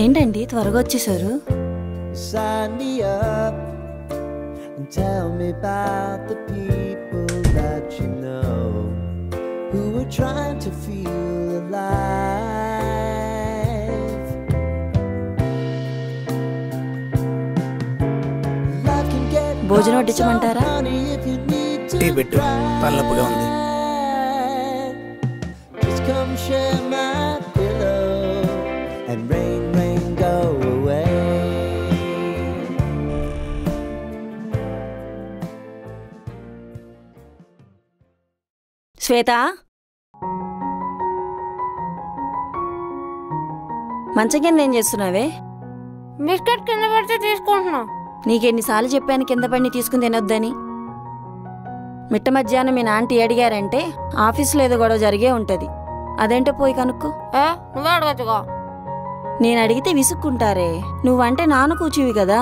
ఏంటండి త్వరగా వచ్చేసారు? Sign me up and tell me about the people that you know who are trying to feel alive. భోజనం వడ్డించమంటారా? Tea పెట్టు, తలనొప్పిగా ఉంది. Just come share my pillow and rain, rain, go away. శ్వేత, మంచం కింద ఏం చేస్తున్నావే? బిస్కెట్ కింద పడితే తీసుకుంటున్నా. నీకెన్నిసార్లు చెప్పాను కింద పడిని తీసుకుని తినొద్దని? మిట్ట మధ్యాహ్నం మీ నాంటీ అడిగారంటే ఆఫీసులో ఏదో గొడవ జరిగే ఉంటుంది. అదేంటో పోయి కనుక్కో. నువ్వే అడగచ్చుగా. నేను అడిగితే విసుక్కుంటారే. నువ్వంటే నాన్న కూర్చువి కదా.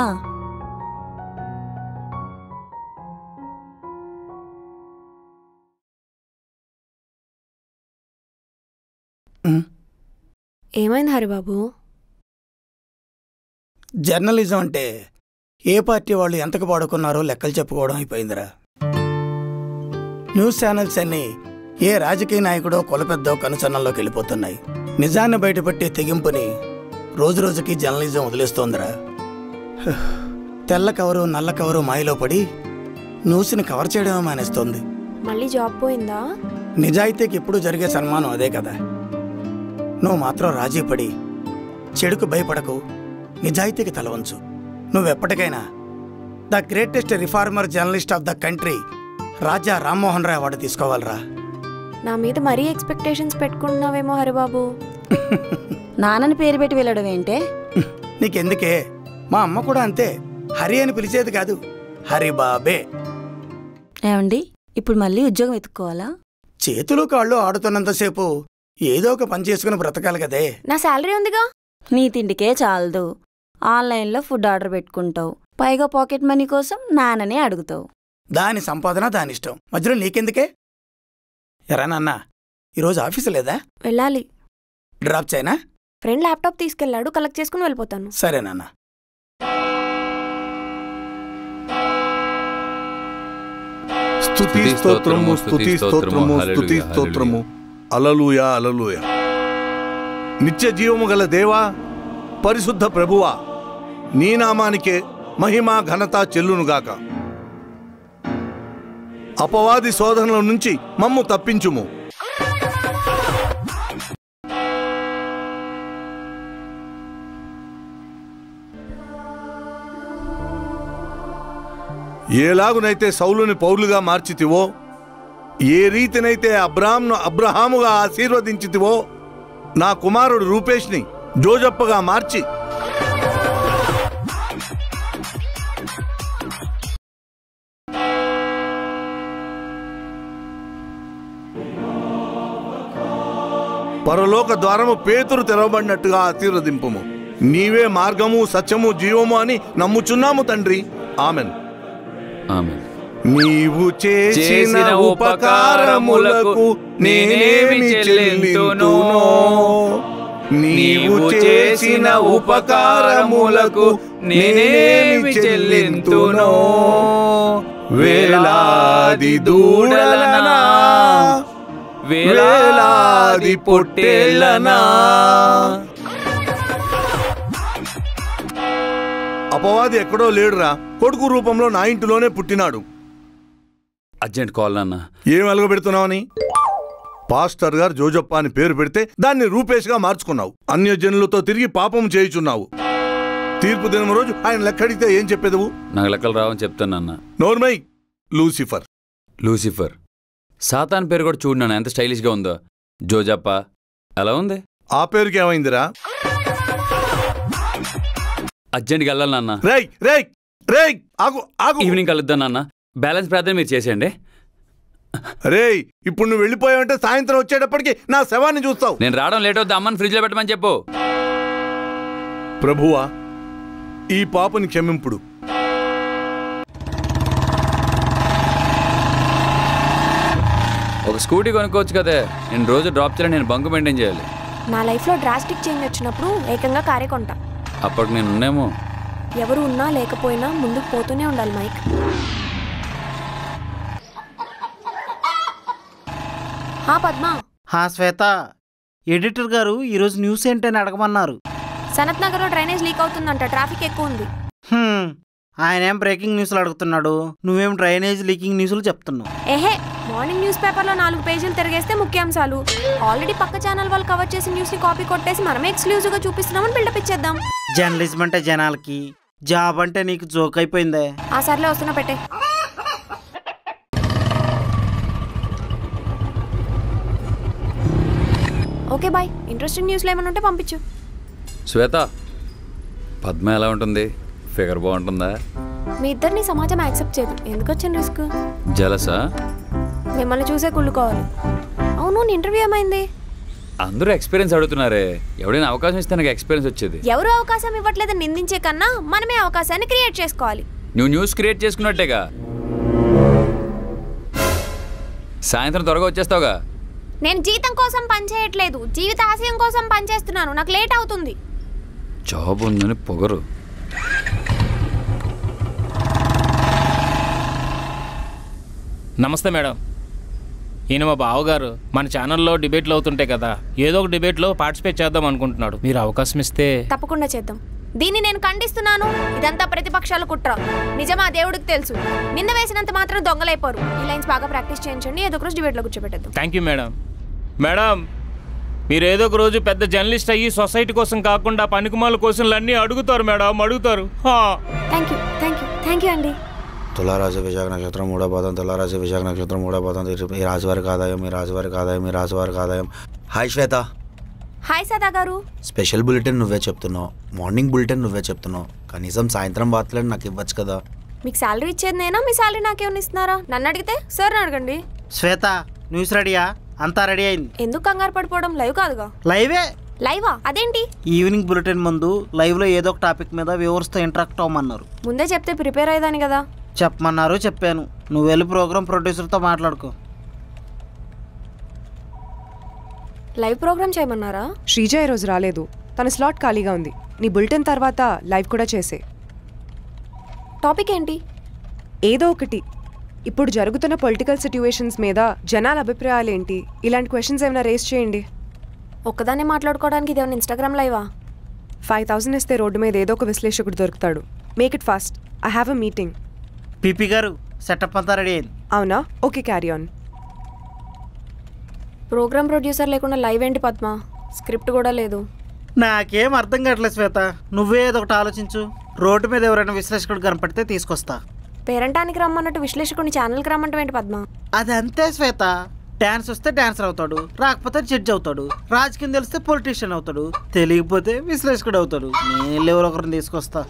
ఏమైంది హరిబాబు? జర్నలిజం అంటే ఏ పార్టీ వాళ్ళు ఎంతకు పాడుకున్నారో లెక్కలు చెప్పుకోవడం అయిపోయిందిరా. న్యూస్ ఛానల్స్ అన్నీ ఏ రాజకీయ నాయకుడో కులపెద్దో కనుసన్నల్లోకి వెళ్ళిపోతున్నాయి. నిజాన్ని బయటపెట్టే తెగింపుని రోజురోజుకి జర్నలిజం వదిలేస్తోందిరా. తెల్ల కవరు నల్ల కవరు మాయలో పడి న్యూస్ని కవర్ చేయడమే మానేస్తోంది. మళ్ళీ జాబ్ పోయిందా? నిజాయితీకి ఎప్పుడు జరిగే సన్మానం అదే కదా. నువ్వు మాత్రం రాజీ పడి చెడుకు భయపడకు, నిజాయితీకి తలవంచు. నువ్వెప్పటికైనా the greatest reformer journalist of the country Raja Rammohan Roy award తీసుకోవాలరా. నా మీద మరీ ఎక్స్పెక్టేషన్స్ పెట్టుకుంటున్నావేమో హరిబాబు. నాన్నని పేరు పెట్టి వెళ్ళడం ఏంటే? నీకెందుకే, మా అమ్మ కూడా అంతే. హరి అని పిలిచేది కాదు, హరిబాబే. ఏమండి, ఇప్పుడు మళ్ళీ ఉద్యోగం వెతుక్కోవాలా? చేతులు కాళ్ళు ఆడుతున్నంతసేపు ఏదో ఒక పని చేసుకుని బ్రతకాలి కదే. నా శాలరీ ఉందిగా. నీ తిండికే చాలదు. ఆన్లైన్లో ఫుడ్ ఆర్డర్ పెట్టుకుంటావు, పైగా పాకెట్ మనీ కోసం నాన్ననే అడుగుతావు. దాని సంపాదన దానిష్టం, మధ్యలో నీకెందుకే? ఎరా నాన్న, ఈరోజు ఆఫీసు లేదా? వెళ్ళాలి. డ్రాప్ చేయనా? ఫ్రెండ్ ల్యాప్టాప్ తీసుకెళ్లాడు, కలెక్ట్ చేసుకుని వెళ్ళిపోతాను. సరే నాన్న. స్తుతి స్తోత్రము, స్తుతి స్తోత్రము, స్తుతి స్తోత్రము. హల్లెలూయా, హల్లెలూయా. నిత్య జీవము గల దేవా, పరిశుద్ధ ప్రభువా, నీ నామానికే మహిమ ఘనత చెల్లునుగాక. అపవాది శోధనల నుంచి మమ్ము తప్పించుము. ఏలాగునైతే సౌలుని పౌలుగా మార్చితివో, ఏ రీతినైతే అబ్రాహామును అబ్రహాముగా ఆశీర్వదించితివో, నా కుమారుడు రూపేష్ని జోజప్పగా మార్చి పరలోక ద్వారము పేతురు తెరవబడినట్టుగా ఆశీర్వదింపుము. నీవే మార్గము, సత్యము, జీవము అని నమ్ముచున్నాము తండ్రి. ఆమెన్. ఆమెన్. నీవు చేసిన ఉపకారములకు నేనేమి చెల్లింతును? నీవు చేసిన ఉపకారములకు నేనేమి చెల్లింతును? వేలాది దూడలనా, వేలాది పొట్టేళ్లనా? అపవాది ఎక్కడో లేడురా, కొడుకు రూపంలో నా ఇంటిలోనే పుట్టినాడు. అర్జెంట్ కాల్ నాన్న. ఏం వెలగబెడుతున్నావని? పాస్టర్ గారు జోజప్ప అని పేరు పెడితే దాన్ని రూపేష్గా మార్చుకున్నావు. అన్యజనులతో తిరిగి పాపం చేయుచున్నావు. తీర్పు దినం రోజు ఆయన లెక్కడితే ఏం చెప్పేదవు? నాకు లెక్కలు రావని చెప్తానన్న. నోర్మై. లూసిఫర్. లూసిఫర్. సాతాన్ పేరు కూడా చూడు నాన్న, ఎంత స్టైలిష్గా ఉందో. జోజప్ప ఎలా ఉంది? ఆ పేరుకి ఏమైందిరా? అర్జెంట్గా వెళ్ళాలి నాన్న. రేయ్ రేయ్ రేయ్, ఆగు ఆగు. ఈవినింగ్ కలుద్దాం నాన్న. బ్యాలెన్స్ ప్రార్థన మీరు చేసేయండి. రేయ్, ఇప్పుడు నువ్వు వెళ్ళిపోయావంటే సాయంత్రం వచ్చేటప్పటికి నా శవాన్ని చూస్తావు. నేను రావడం లేట్ అవుద్ది, అమ్మని ఫ్రిడ్జ్లో పెట్టమని చెప్పు. ప్రభువా, ఈ పాపని క్షమింపుడు. ఒక స్కూటీ కొనుక్కోవచ్చు కదే. నేను రోజు డ్రాప్ చేయాలి, నేను బంకు మెయింటైన్ చేయాలి. నా లైఫ్లో డ్రాస్టిక్ చేంజ్ వచ్చినప్పుడు ఏకంగా కారే కొంటా. అప్పటికి నేను ఉన్నామో. ఎవరు ఉన్నా లేకపోయినా ముందుకు పోతూనే ఉండాలి మైక్. పద్మ. శ్వేత, ఎడిటర్ గారు ఈరోజు న్యూస్ ఏంటని అడగమన్నారు. సనత్ నగర్లో డ్రైనేజ్ లీక్ అవుతుందంట, ట్రాఫిక్ ఎక్కువ ఉంది. ఆయన ఏం బ్రేకింగ్ న్యూస్లు అడుగుతున్నాడు, నువ్వేం డ్రైనేజ్ లీకింగ్ న్యూస్లు చెప్తున్నావు. మార్నింగ్ న్యూస్ పేపర్లో 4 పేజీలు తిరిగేస్తే ముఖ్యాంశాలు. ఆల్రెడీ పక్క ఛానల్ వాళ్ళు కవర్ చేసిన న్యూస్ని కాపీ కొట్టేసి మనమే ఎక్స్క్లూజివ్గా చూపిస్తున్నామని బిల్డప్ ఇచ్చేద్దాం. జర్నలిజం అంటే జనాలకి, జాబ్ అంటే నీకు జోక్ అయిపోయిందే. ఆ సర్లే, వస్తున్నా, పెట్టే. Okay bye. ఇంట్రెస్టింగ్ న్యూస్లో ఏమైనా ఉంటే పంపించు. శ్వేత, పద్మ ఎలా ఉంటుంది? ఫిగర్ బాగుంటుందా? మీ ఇద్దరిని సమాజం యాక్సెప్ట్ చేయదు. ఎందుకు వచ్చిన రిస్క్? జలసా? మిమ్మల్ని చూసే కుళ్ళుకోవాలి. అవును, నీ ఇంటర్వ్యూ ఏమైంది? అందరూ ఎక్స్పీరియన్స్ అడుగుతున్నారే. ఎవడైనా అవకాశం ఇస్తే నాకు ఎక్స్పీరియన్స్ వచ్చేది. ఎవరు అవకాశం ఇవ్వట్లేదని నిందించే కన్నా మనమే అవకాశాన్ని క్రియేట్ చేసుకోవాలి. నువ్వు న్యూస్ క్రియేట్ చేసుకున్నట్టేగా. సాయంత్రం త్వరగా వచ్చేస్తావుగా. నేను జీతం కోసం పనిచేయట్లేదు, జీవిత ఆశయం కోసం పనిచేస్తున్నాను. నాకు లేట్ అవుతుంది. జాబ్ ఉందని పొగరు. నమస్తే మేడం. ఈయన మా బావగారు. మన ఛానల్లో డిబేట్లు అవుతుంటాయి కదా, ఏదో ఒక డిబేట్లో పార్టిసిపేట్ చేద్దాం అనుకుంటున్నాడు. మీరు అవకాశం ఇస్తే తప్పకుండా చేద్దాం. దీన్ని నేను ఖండిస్తున్నాను. ఇదంతా ప్రతిపక్షాల కుట్ర. నిజమా దేవుడికి తెలుసు. నింద వేసినంత మాత్రం దొంగలైపోరు. ఈ లైన్స్ బాగా ప్రాక్టీస్ చేయించండి. ఏదో ఒక రోజు డిబేట్లో కూర్చోబెట్టేద్దాం. Thank you madam. మేడం, మీరు ఏదో ఒక రోజు పెద్ద జర్నలిస్ట్ అయ్యి సొసైటీ కోసం కాకుండా పనికిమాల క్వశ్చన్లు అన్నీ అడుగుతారు మేడం, అడుగుతారు. Thank you, thank you, thank you అండి. తులారాశి విశాఖ నక్షత్రం 3వ పాదం, తులారాశి విశాఖ నక్షత్రం 3వ పాదం. ఈ రాశివారికి ఆదాయం, ఈ రాశివారికి ఆదాయం, ఈ రాశివారికి ఆదాయం. హాయ్ శ్వేత. హాయ్ సదా గారు. స్పెషల్ బులెటిన్ నువ్వే చెప్తున్నావు, మార్నింగ్ బులెటిన్ నువ్వే చెప్తున్నావు, కనీసం సాయంత్రం వార్తలను నాకు ఇవ్వచ్చు కదా. మీకు శాలరీ ఇచ్చేది నేనా, మీ శాలరీ నాకేమన్నా ఇస్తున్నారా? నన్ను అడిగితే సార్ అడగండి. శ్వేత, న్యూస్ రెడీయా? అంతా రెడీ అయింది. ఎందుకు కంగారు పడిపోవడం? లైవ్ కాదుగా. లైవే. లైవా? అదేంటి? ఈవినింగ్ బులెటిన్ ముందు లైవ్లో ఏదో ఒక టాపిక్ మీద వ్యూవర్స్తో ఇంటరాక్ట్ అవ్వమన్నారు. ముందే చెప్తే ప్రిపేర్ అయ్యేదాన్ని కదా. చెప్పమన్నారు, చెప్పాను. నువ్వు వెళ్ళి ప్రోగ్రామ్ ప్రొడ్యూసర్తో మాట్లాడుకో. Live programme చేయమన్నారా? శ్రీజ ఈరోజు రాలేదు, తన స్లాట్ ఖాళీగా ఉంది. నీ బులెటిన్ తర్వాత లైవ్ కూడా చేసే. టాపిక్ ఏంటి? ఏదో ఒకటి. ఇప్పుడు జరుగుతున్న పొలిటికల్ సిట్యుయేషన్స్ మీద జనాల అభిప్రాయాలు ఏంటి, ఇలాంటి క్వశ్చన్స్ ఏమైనా రేస్ చేయండి. ఒక్కదాన్ని మాట్లాడుకోవడానికి ఇదేమైనా ఇన్స్టాగ్రామ్ లైవా? 5000 ఇస్తే రోడ్డు మీద ఏదో ఒక విశ్లేషకుడు దొరుకుతాడు. Make it fast. I have a meeting. PP గారు, సెటప్ అంతా రెడీ అయింది. అవునా? Okay, carry on. Program producer లేకుండా లైవ్ ఏంటి పద్మ? స్క్రిప్ట్ కూడా లేదు. నాకేం అర్థం కావట్లేదు శ్వేత. నువ్వే ఏదో ఒకటి ఆలోచించు. రోడ్డు మీద ఎవరైనా విశ్లేషకుడు కనపడితే తీసుకొస్తా. పేరంటానికి రమ్మన్నట్టు విశ్లేషకుని ఛానల్కి రమ్మంటే ఏంటి పద్మ? అది అంతే శ్వేత. డాన్స్ వస్తే డాన్సర్ అవుతాడు, రాకపోతే జడ్జ్ అవుతాడు, రాజకీయం తెలిస్తే పొలిటీషియన్ అవుతాడు, తెలియకపోతే విశ్లేషకుడు అవుతాడు. నేను ఎవరో ఒకరిని తీసుకొస్తా.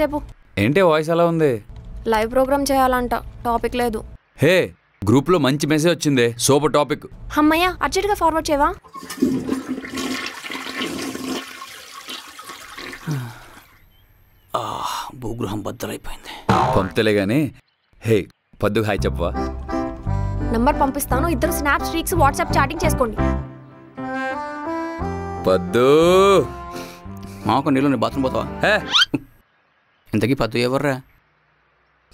చెప్పు. ఏంటి వాయిస్ అలా ఉంది? లైవ్ ప్రోగ్రామ్ చేయాలంట, టాపిక్ లేదు. హే, గ్రూప్లో మంచి మెసేజ్ వచ్చింది, సూపర్ టాపిక్. అమ్మయ్య, అర్జెంట్గా ఫార్వర్డ్ చేయవా? భూగృహం బద్దలైపోయింది. పంపుతలే గానీ, హే పద్దుకు హాయ్ చెప్పవా? నంబర్ పంపిస్తాను, ఇద్దరు స్నాప్ స్ట్రీక్స్ వాట్సాప్ చాటింగ్ చేసుకోండి. పద్దు మాకు నీళ్ళు బాత్రూమ్ పోతావా? హే, ఇంతకీ పద్దు ఎవర్రా?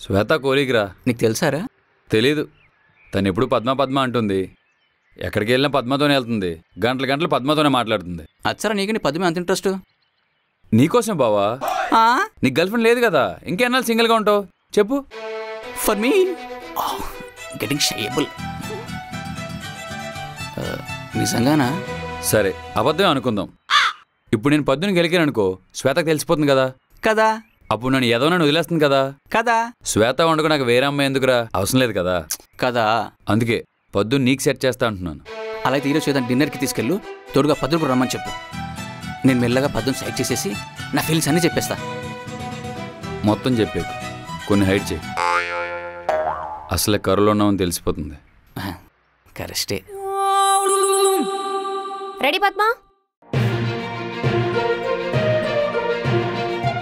శ్వేత కోరికరా. నీకు తెలుసారా? తెలీదు. తను ఎప్పుడు పద్మ పద్మ అంటుంది. ఎక్కడికి వెళ్ళినా పద్మతోనే వెళ్తుంది, గంటల గంటలు పద్మతోనే మాట్లాడుతుంది. అచ్చరా, నీకు నీ పద్మ అంత ఇంట్రెస్ట్? నీకోసం బావా. నీకు గర్ల్ ఫ్రెండ్ లేదు కదా, ఇంకెన్నాళ్ళు సింగిల్గా ఉంటావు చెప్పు. ఫర్ మీ గెటింగ్ షేబుల్. నిజంగానా? సరే, అబద్ధమే అనుకుందాం. ఇప్పుడు నేను పద్దుని గెలికాను అనుకో, శ్వేతకు తెలిసిపోతుంది కదా. కదా. అప్పుడు నన్ను ఏదో నన్ను వదిలేస్తుంది కదా. కదా. శ్వేత వండుకు నాకు వేరే అమ్మాయి ఎందుకురా, అవసరం లేదు కదా. కదా. అందుకే పద్దు నీకు సెట్ చేస్తా అంటున్నాను. అలా అయితే ఈరోజు శ్వేత డిన్నర్కి తీసుకెళ్ళు, తోడుగా పద్దును కూడా రమ్మని చెప్పు. నేను మెల్లగా పద్దును సైడ్ చేసేసి నా ఫీలింగ్స్ అన్నీ చెప్పేస్తా. మొత్తం చెప్పేకు, కొన్ని హైడ్ చేయి. అసలే కరులో ఉన్నామని తెలిసిపోతుంది. కరెస్టే. Ready Padma?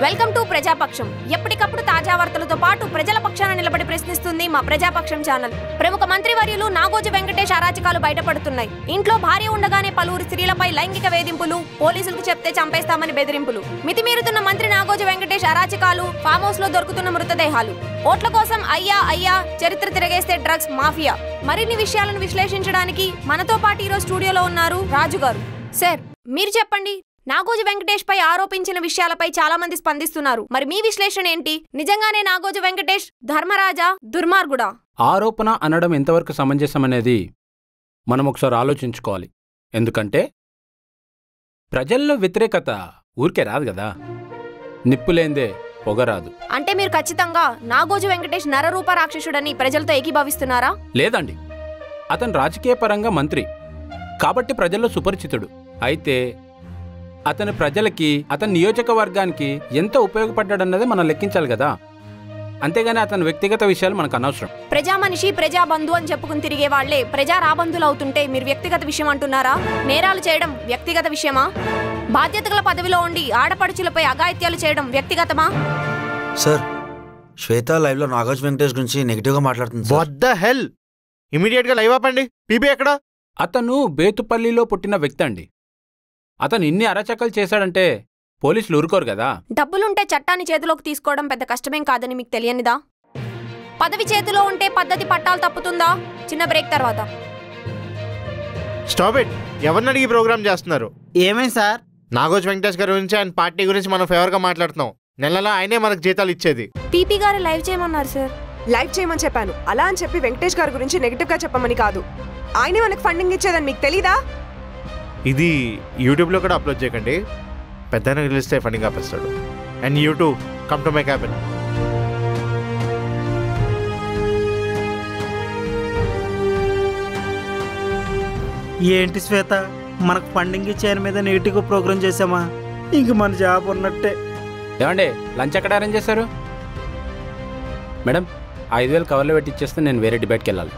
Welcome to Prajapaksham. ఎప్పటికప్పుడు తాజా వార్తలతో పాటు ప్రజల పక్షాన నిలబడి ప్రశ్నిస్తుంది మా ప్రజాపక్షం ఛానల్. ప్రముఖ మంత్రివర్యులు నాగోజు వెంకటేష్ అరాచకాలు బయటపడుతున్నాయి. ఇంట్లో భార్య ఉండగానే పలువురు స్త్రీలపై లైంగిక వేధింపులు, పోలీసులకు చెప్తే చంపేస్తామని బెదిరింపులు, మితిమీరుతున్న మంత్రి నాగోజు వెంకటేష్ అరాచకాలు, ఫామ్ హౌస్ లో దొరుకుతున్న మృతదేహాలు, ఓట్ల కోసం అయ్యా చరిత్ర తిరగేస్తే డ్రగ్స్ మాఫియా, మరిన్ని విషయాలను విశ్లేషించడానికి మనతో పాటు ఈరోజు స్టూడియోలో ఉన్నారు రాజు గారు. సార్, మీరు చెప్పండి. నాగోజు వెంకటేష్ పై ఆరోపించిన విషయాలపై చాలా మంది స్పందిస్తున్నారు. మరి మీ విశ్లేషణ ఏంటి? నిజంగానే నాగోజు వెంకటేష్ ధర్మరాజా, దుర్మార్గుడా? ఆరోపణ అనడం ఎంతవరకు సమంజసం అనేది మనం ఒకసారి ఆలోచించుకోవాలి. ఎందుకంటే ప్రజల్లో వ్యతిరేకత ఊరికే రాదు కదా, నిప్పులేందే పొగరాదు. అంటే మీరు ఖచ్చితంగా నాగోజు వెంకటేష్ నరరూప రాక్షసుడని ప్రజలతో ఏకీభవిస్తున్నారా? లేదండి, అతను రాజకీయ పరంగా మంత్రి కాబట్టి ప్రజల్లో సుపరిచితుడు. అయితే అతని ప్రజలకి, అతని నియోజకవర్గానికి ఎంత ఉపయోగపడ్డాడన్నదే మనం లెక్కించాలి కదా. అంతేగాని అతని వ్యక్తిగత విషయాలు మనకు అనవసరం. ప్రజా మనిషి, ప్రజా బంధు అని చెప్పుకుని తిరిగే వాళ్లే ప్రజా రాబంధులు అవుతుంటే మీరు వ్యక్తిగత విషయం అంటున్నారా? నేరాలు చేయడం వ్యక్తిగత విషయమా? బాధ్యతల పదవిలో ఉండి ఆడపడుచులపై అఘాయిత్యాలు చేయడం వ్యక్తిగతమా? సార్, శ్వేత లైవ్ లో నాగోజు వెంకటేష్ గురించి నెగిటివ్ గా మాట్లాడుతుంది. What the hell? ఇమీడియట్ గా లైవ్ ఆపండి. పీపీ ఎక్కడ? అతను బేతుపల్లిలో పుట్టిన వ్యక్తి అండి. అతను ఇన్ని అరాచకాలు చేశాడంటే పోలీసులు ఊరుకోరు కదా. డబ్బులుంటే చట్టాన్ని చేతిలోకి తీసుకోవడం పెద్ద కష్టమేం కాదని మీకు తెలియనిదా? పదవి చేతిలో ఉంటే పద్ధతి పట్టాలు తప్పుతుందా? చిన్న బ్రేక్ తర్వాత. Stop it. ఎవరిని అడిగి ప్రోగ్రామ్ చేస్తున్నారు? ఏమైంది సార్? నాగోజు వెంకటేష్ గారి గురించి, ఆయన పార్టీ గురించి మనం ఫేవర్ గా మాట్లాడుతున్నాం. నెలలో ఆయనే మనకు జీతాలు ఇచ్చేది. పీపీ గారు లైవ్ చేయమన్నారు సార్. లైవ్ చేయమని చెప్పాను. అలా అని చెప్పి వెంకటేష్ గారి గురించి నెగిటివ్ గా చెప్పమని కాదు. ఆయనే మనకు ఫండింగ్ ఇచ్చేదని మీకు తెలీదా? ఇది యూట్యూబ్లో కూడా అప్లోడ్ చేయకండి. పెద్దగా తెలిస్తే ఫండింగ్ ఆపేస్తాడు. And YouTube come to my cabin. ఏంటి శ్వేత, మనకు ఫండింగ్ ఇచ్చేయని మీద నెగిటివ్గా ప్రోగ్రామ్ చేసామా? ఇంక మన జాబ్ ఉన్నట్టే. ఏమండి, లంచ్ ఎక్కడ అరేంజ్ చేశారు? మేడం, 5,000 కవర్లో పెట్టి ఇచ్చేస్తే నేను వేరే డిబేట్కి వెళ్ళాలి.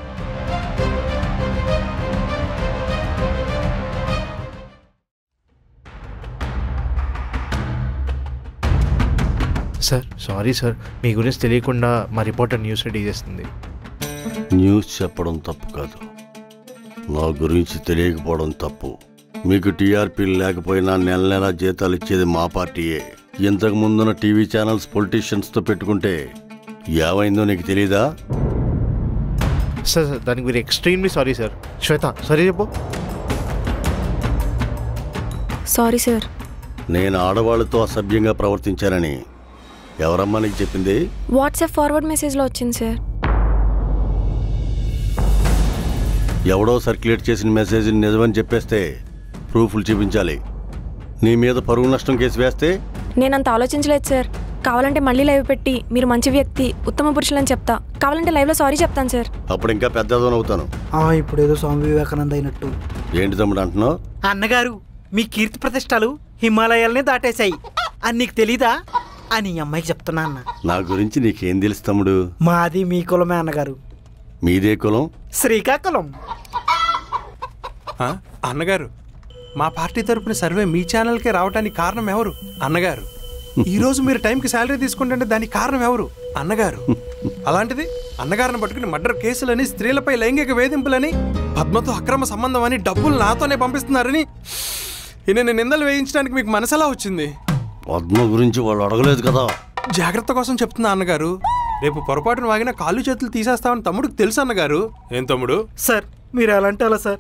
సార్, సారీ సార్, మీ గురించి తెలియకుండా మా రిపోర్టర్ న్యూస్ రెడీ చేస్తుంది. న్యూస్ చెప్పడం తప్పు కాదు, నా గురించి తెలియకపోవడం తప్పు. మీకు టీఆర్పీ లేకపోయినా నెల నెలా జీతాలు ఇచ్చేది మా పార్టీయే. ఇంతకు ముందున్న టీవీ ఛానల్స్ పొలిటీషియన్స్తో పెట్టుకుంటే ఏమైందో నీకు తెలీదా? సార్, దానికి మీరు ఎక్స్ట్రీమ్లీ సారీ సార్. శ్వేత, సారీ చెప్పు. Sorry sir. నేను ఆడవాళ్లతో అసభ్యంగా ప్రవర్తించానని ఎవరమ్మా నీకు చెప్పింది? వాట్సాప్ ఫార్వర్డ్ మెసేజ్లో వచ్చింది సార్. ఎవడో సర్క్యులేట్ చేసిన మెసేజ్ నిజమని చెప్పేస్తే ప్రూఫ్లు చూపించాలి. నీ మీద పరువు నష్టం కేసు వేస్తే? నేనంత ఆలోచించలేదు సార్. కావాలంటే మళ్ళీ లైవ్ పెట్టి మీరు మంచి వ్యక్తి, ఉత్తమ పురుషులని చెప్తా. కావాలంటే లైవ్లో సారీ చెప్తాను సార్. అప్పుడు ఇంకా పెద్దదోనవుతాను. ఇప్పుడు ఏదో స్వామి వివేకానంద అయినట్టు. ఏంటి తమ్ముడు అంటున్నావు? అన్నగారు, మీ కీర్తి ప్రతిష్టలు హిమాలయాల్ని దాటేశాయి అని నీకు తెలీదా అని అమ్మాయికి చెప్తున్నా అన్న. నా గురించి నీకేం తెలుసు తమ్ముడు? మాది మీ కులమే అన్నగారు. మీదే కులం? శ్రీకాకుళం. అన్నగారు, మా పార్టీ తరపున సర్వే మీ ఛానల్కే రావడానికి కారణం ఎవరు అన్నగారు? ఈరోజు మీరు టైంకి శాలరీ తీసుకుంటుంటే దానికి కారణం ఎవరు అన్నగారు? అలాంటిది అన్నగారిని పట్టుకుని మర్డర్ కేసులని, స్త్రీలపై లైంగిక వేధింపులని, పద్మతో అక్రమ సంబంధం అని, డబ్బులు నాతోనే పంపిస్తున్నారని నేను నిందలు వేయించడానికి మీకు మనసెలా వచ్చింది? పద్మ గురించి వాళ్ళు అడగలేదు కదా. జాగ్రత్త కోసం చెప్తున్నా అన్నగారు. రేపు పొరపాటును వాగిన కాళ్ళు చేతులు తీసేస్తామని తమ్ముడికి తెలుసు అన్నగారు. ఏం తమ్ముడు? సార్, మీరు ఎలా అంటే అలా సార్.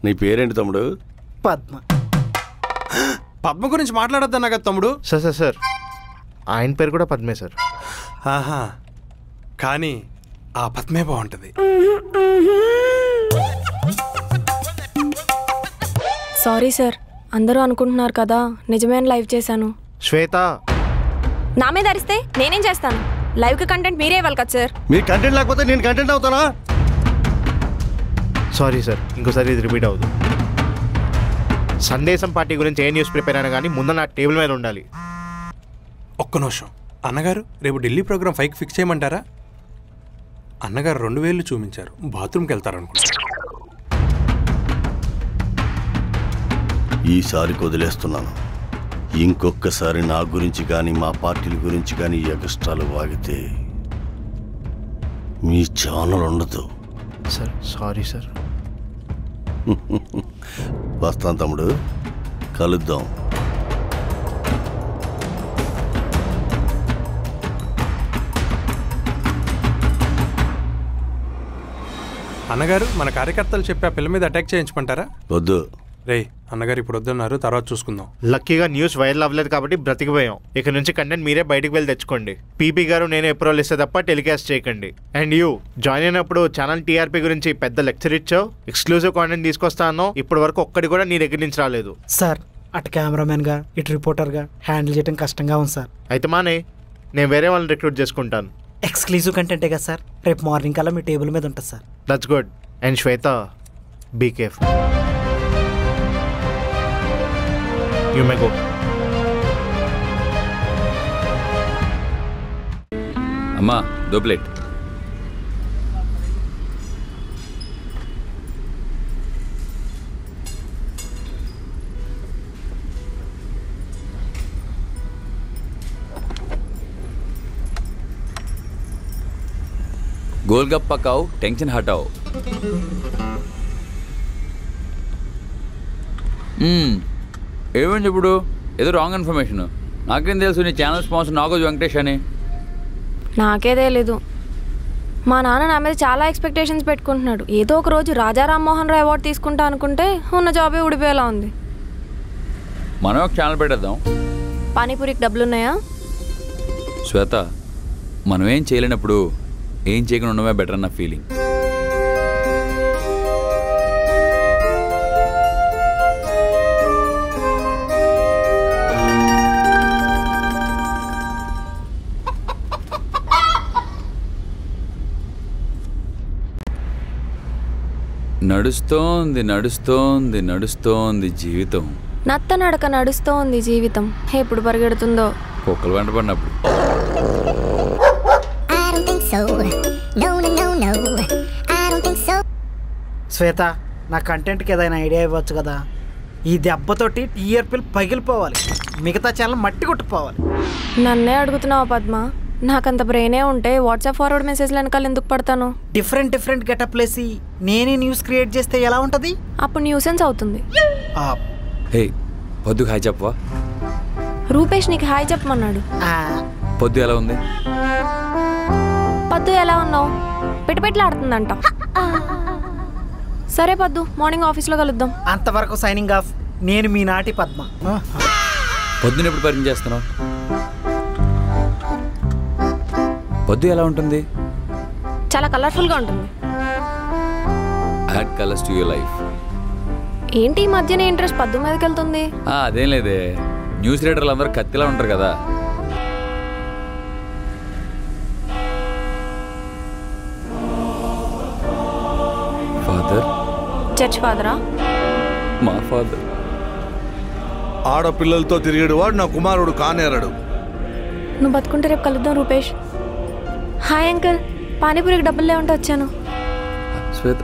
నీ పేరేంటి తమ్ముడు? పద్మ. పద్మ గురించి మాట్లాడొద్దన్నా కదా తమ్ముడు. సార్ సార్ సార్, ఆయన పేరు కూడా పద్మే సార్. ఆహా, కానీ ఆ పద్మే బాగుంటుంది. సారీ సార్, అందరూ అనుకుంటున్నారు కదా నిజమైన లైవ్ చేశాను. శ్వేత, నా మీద అరిస్తే నేనేం చేస్తాను? లైవ్కి కంటెంట్ మీరే ఇవ్వాలి కదా సార్. మీరు కంటెంట్ లేకపోతే నేను కంటెంట్ అవుతానా? సారీ సార్, ఇంకోసారి ఇది రిపీట్ అవ్వదు. సందేశం పార్టీ గురించి ఏ న్యూస్ ప్రిపేర్ అయినా కానీ ముందు నా టేబుల్ మీద ఉండాలి. ఒక్క నిమిషం అన్నగారు, రేపు ఢిల్లీ ప్రోగ్రామ్ 5కి ఫిక్స్ చేయమంటారా? అన్నగారు 2,000 చూపించారు, బాత్రూమ్కి వెళ్తారనుకుంటా. ఈసారికి వదిలేస్తున్నాను. ఇంకొకసారి నా గురించి కానీ మా పార్టీల గురించి కానీ ఎగస్ట్రాలు వాగితే మీ ఛానల్ ఉండదు. Sir sorry sir. వస్తాను తమ్ముడు, కలుద్దాం. అన్నగారు, మన కార్యకర్తలు చెప్పి ఆ పిల్ల మీద అటాక్ చేయించమంటారా? వద్దు రే అన్నగారు, ఇప్పుడు వద్దన్నారు, తర్వాత చూసుకుందాం. లక్కీగా న్యూస్ వైరల్ అవ్వలేదు కాబట్టి బ్రతికిపోయాం. ఇక నుంచి కంటెంట్ మీరే బయటకు వెళ్ళి తెచ్చుకోండి. పీపీ గారు నేను అప్రూవల్ ఇస్తే తప్ప టెలికాస్ట్ చేయకండి. అండ్ యూ జాయిన్ అయినప్పుడు ఛానల్ టీఆర్పీ గురించి పెద్ద లెక్చర్ ఇచ్చావు, ఎక్స్క్లూజివ్ కాంటెంట్ తీసుకొస్తాను. ఇప్పటి వరకు ఒక్కడి కూడా నీ దగ్గర నుంచి రాలేదు. సార్, అటు కెమెరామెన్గా ఇటు రిపోర్టర్గా హ్యాండిల్ చేయడం కష్టంగా ఉంది సార్. అయితే మానే, నేను వేరే వాళ్ళని రిక్రూట్ చేసుకుంటాను. ఎక్స్క్లూజివ్ కంటెంటే కదా సార్, రేపు మార్నింగ్ కల్లా మీ టేబుల్ మీద ఉంటుంది sir. That's good. And Shweta, be careful. You may go. అమ్మా, దో ప్లేట్. गोलगप्पा खाओ, टेंशन हटाओ. ఏమండి ఇప్పుడు ఏదో రాంగ్ ఇన్ఫర్మేషన్. నాకేం తెలుసు నీ ఛానల్ స్పాన్సర్ నాగోజు వెంకటేష్ అని? నాకే తెలీదు. మా నాన్న నా మీద చాలా ఎక్స్పెక్టేషన్స్ పెట్టుకుంటున్నాడు. ఏదో ఒక రోజు రాజా రామ్మోహన్ రాయ్ అవార్డు తీసుకుంటా అనుకుంటే ఉన్న జాబే ఊడిపోయేలా ఉంది. మనం ఒక ఛానల్ పెట్టేద్దాం. పానీపూరికి డబ్బులున్నాయా? శ్వేత, మనం ఏం చేయలేనప్పుడు ఏం చేయకుండా ఉండమే బెటర్ అన్న ఫీలింగ్. నడుస్తోంది నడుస్తోంది నడుస్తోంది జీవితం, నత్త నడక నడుస్తోంది జీవితం, ఎప్పుడు పరిగెడుతుందో. కుక్కలు వెంట పడినప్పుడు. శ్వేత, నా కంటెంట్కి ఏదైనా ఐడియా ఇవ్వచ్చు కదా? ఈ దెబ్బతోటి టీఆర్పీలు పగిలిపోవాలి, మిగతా ఛానల్ మట్టి కొట్టుకుపోవాలి. నన్నే అడుగుతున్నావా పద్మ? నాకంత బ్రెయినే ఉంటే వాట్సాప్ ఫార్వర్డ్ మెసేజ్లు వెనకాల ఎందుకు పడతాను? డిఫరెంట్ గెటప్ లేసి నేనే న్యూస్ క్రియేట్ చేస్తే ఎలా ఉంటుంది? అప్పుడు న్యూసెన్స్ అవుతుంది. హే, పొద్దుకు హాయ్ చెప్పవా? రూపేష్ నీకు హాయ్ చెప్పమన్నాడు. పొద్దు ఎలా ఉంది? పద్దు ఎలా ఉన్నావు? పెట్టుపెట్లాడుతుందంట. సరే పద్దు, మార్నింగ్ ఆఫీస్లో కలుద్దాం. అంతవరకు సైనింగ్ ఆఫ్. నేను మీ నాటి పద్మ. పొద్దున ఎప్పుడు పరిచయం చేస్తున్నావు? పొద్దు ఎలా ఉంటుంది? చాలా కలర్ఫుల్గా ఉంటుంది. Add colours to your life. ఏంటి ఈ మధ్యనే ఇంట్రెస్ట్ పద్దు మీదకి వెళ్తుంది? అదేం లేదే, న్యూస్ రీడర్లు అందరూ కత్తిలా ఉంటారు కదా. ఫాదర్? చర్చ్ ఫాదరా? మా ఫాదర్. ఆడపిల్లలతో తిరిగేడు వాడు నా కుమారుడు కానేరడు. నువ్వు బతుకుంటే రేపు కలుద్దాం రూపేష్. హాయ్ అంకుల్, పానీపూరికి డబ్బులు లేవంటే వచ్చాను. శ్వేత,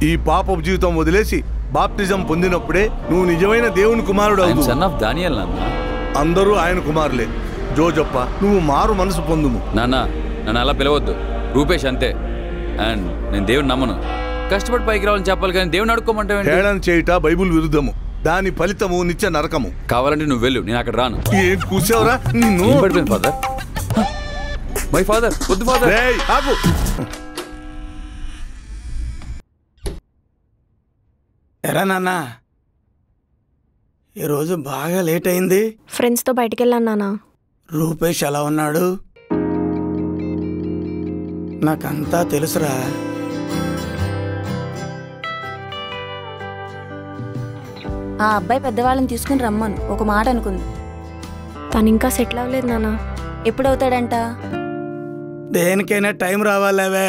ఈ పాపపు జీవితం వదిలేసి బాప్టిజం పొందినప్పుడే నువ్వు నిజమైన దేవుని కుమారుడు అవుతావు. సన్ ఆఫ్ దానియేల్ నాన్న. అందరూ ఆయన కుమారులే. జోజప్ప, నువ్వు మారు మనసు పొందుము. నాన్న, నన్ను అలా పిలవద్దు. రూపేష్ అంతే. అండ్ నేను దేవుని నమ్మను. కష్టపడి పైకి రావాలని చెప్పాలి కానీ దేవుని అడుక్కోమంటే హేళన చేయుట బైబుల్ విరుద్ధము. దాని ఫలితము నిత్య నరకము. కావాలంటే నువ్వు వెళ్ళు, నేను అక్కడ రాను. ఏం కూర్చోవరా? పడిపోయింది ఫాదర్. మై ఫాదర్, వద్దు ఫాదర్. ఆగు. ఎరా నాన్న, ఈరోజు బాగా లేట్ అయింది. ఫ్రెండ్స్తో బయటికి వెళ్ళాను నాన్న. రూపేష్ ఎలా ఉన్నాడు? నాకంతా తెలుసురా. ఆ అబ్బాయి పెద్దవాళ్ళని తీసుకుని రమ్మను, ఒక మాట అనుకుంది. తను ఇంకా సెటిల్ అవ్వలేదు నాన్న. ఎప్పుడవుతాడంట? దేనికైనా టైం రావాలేవే,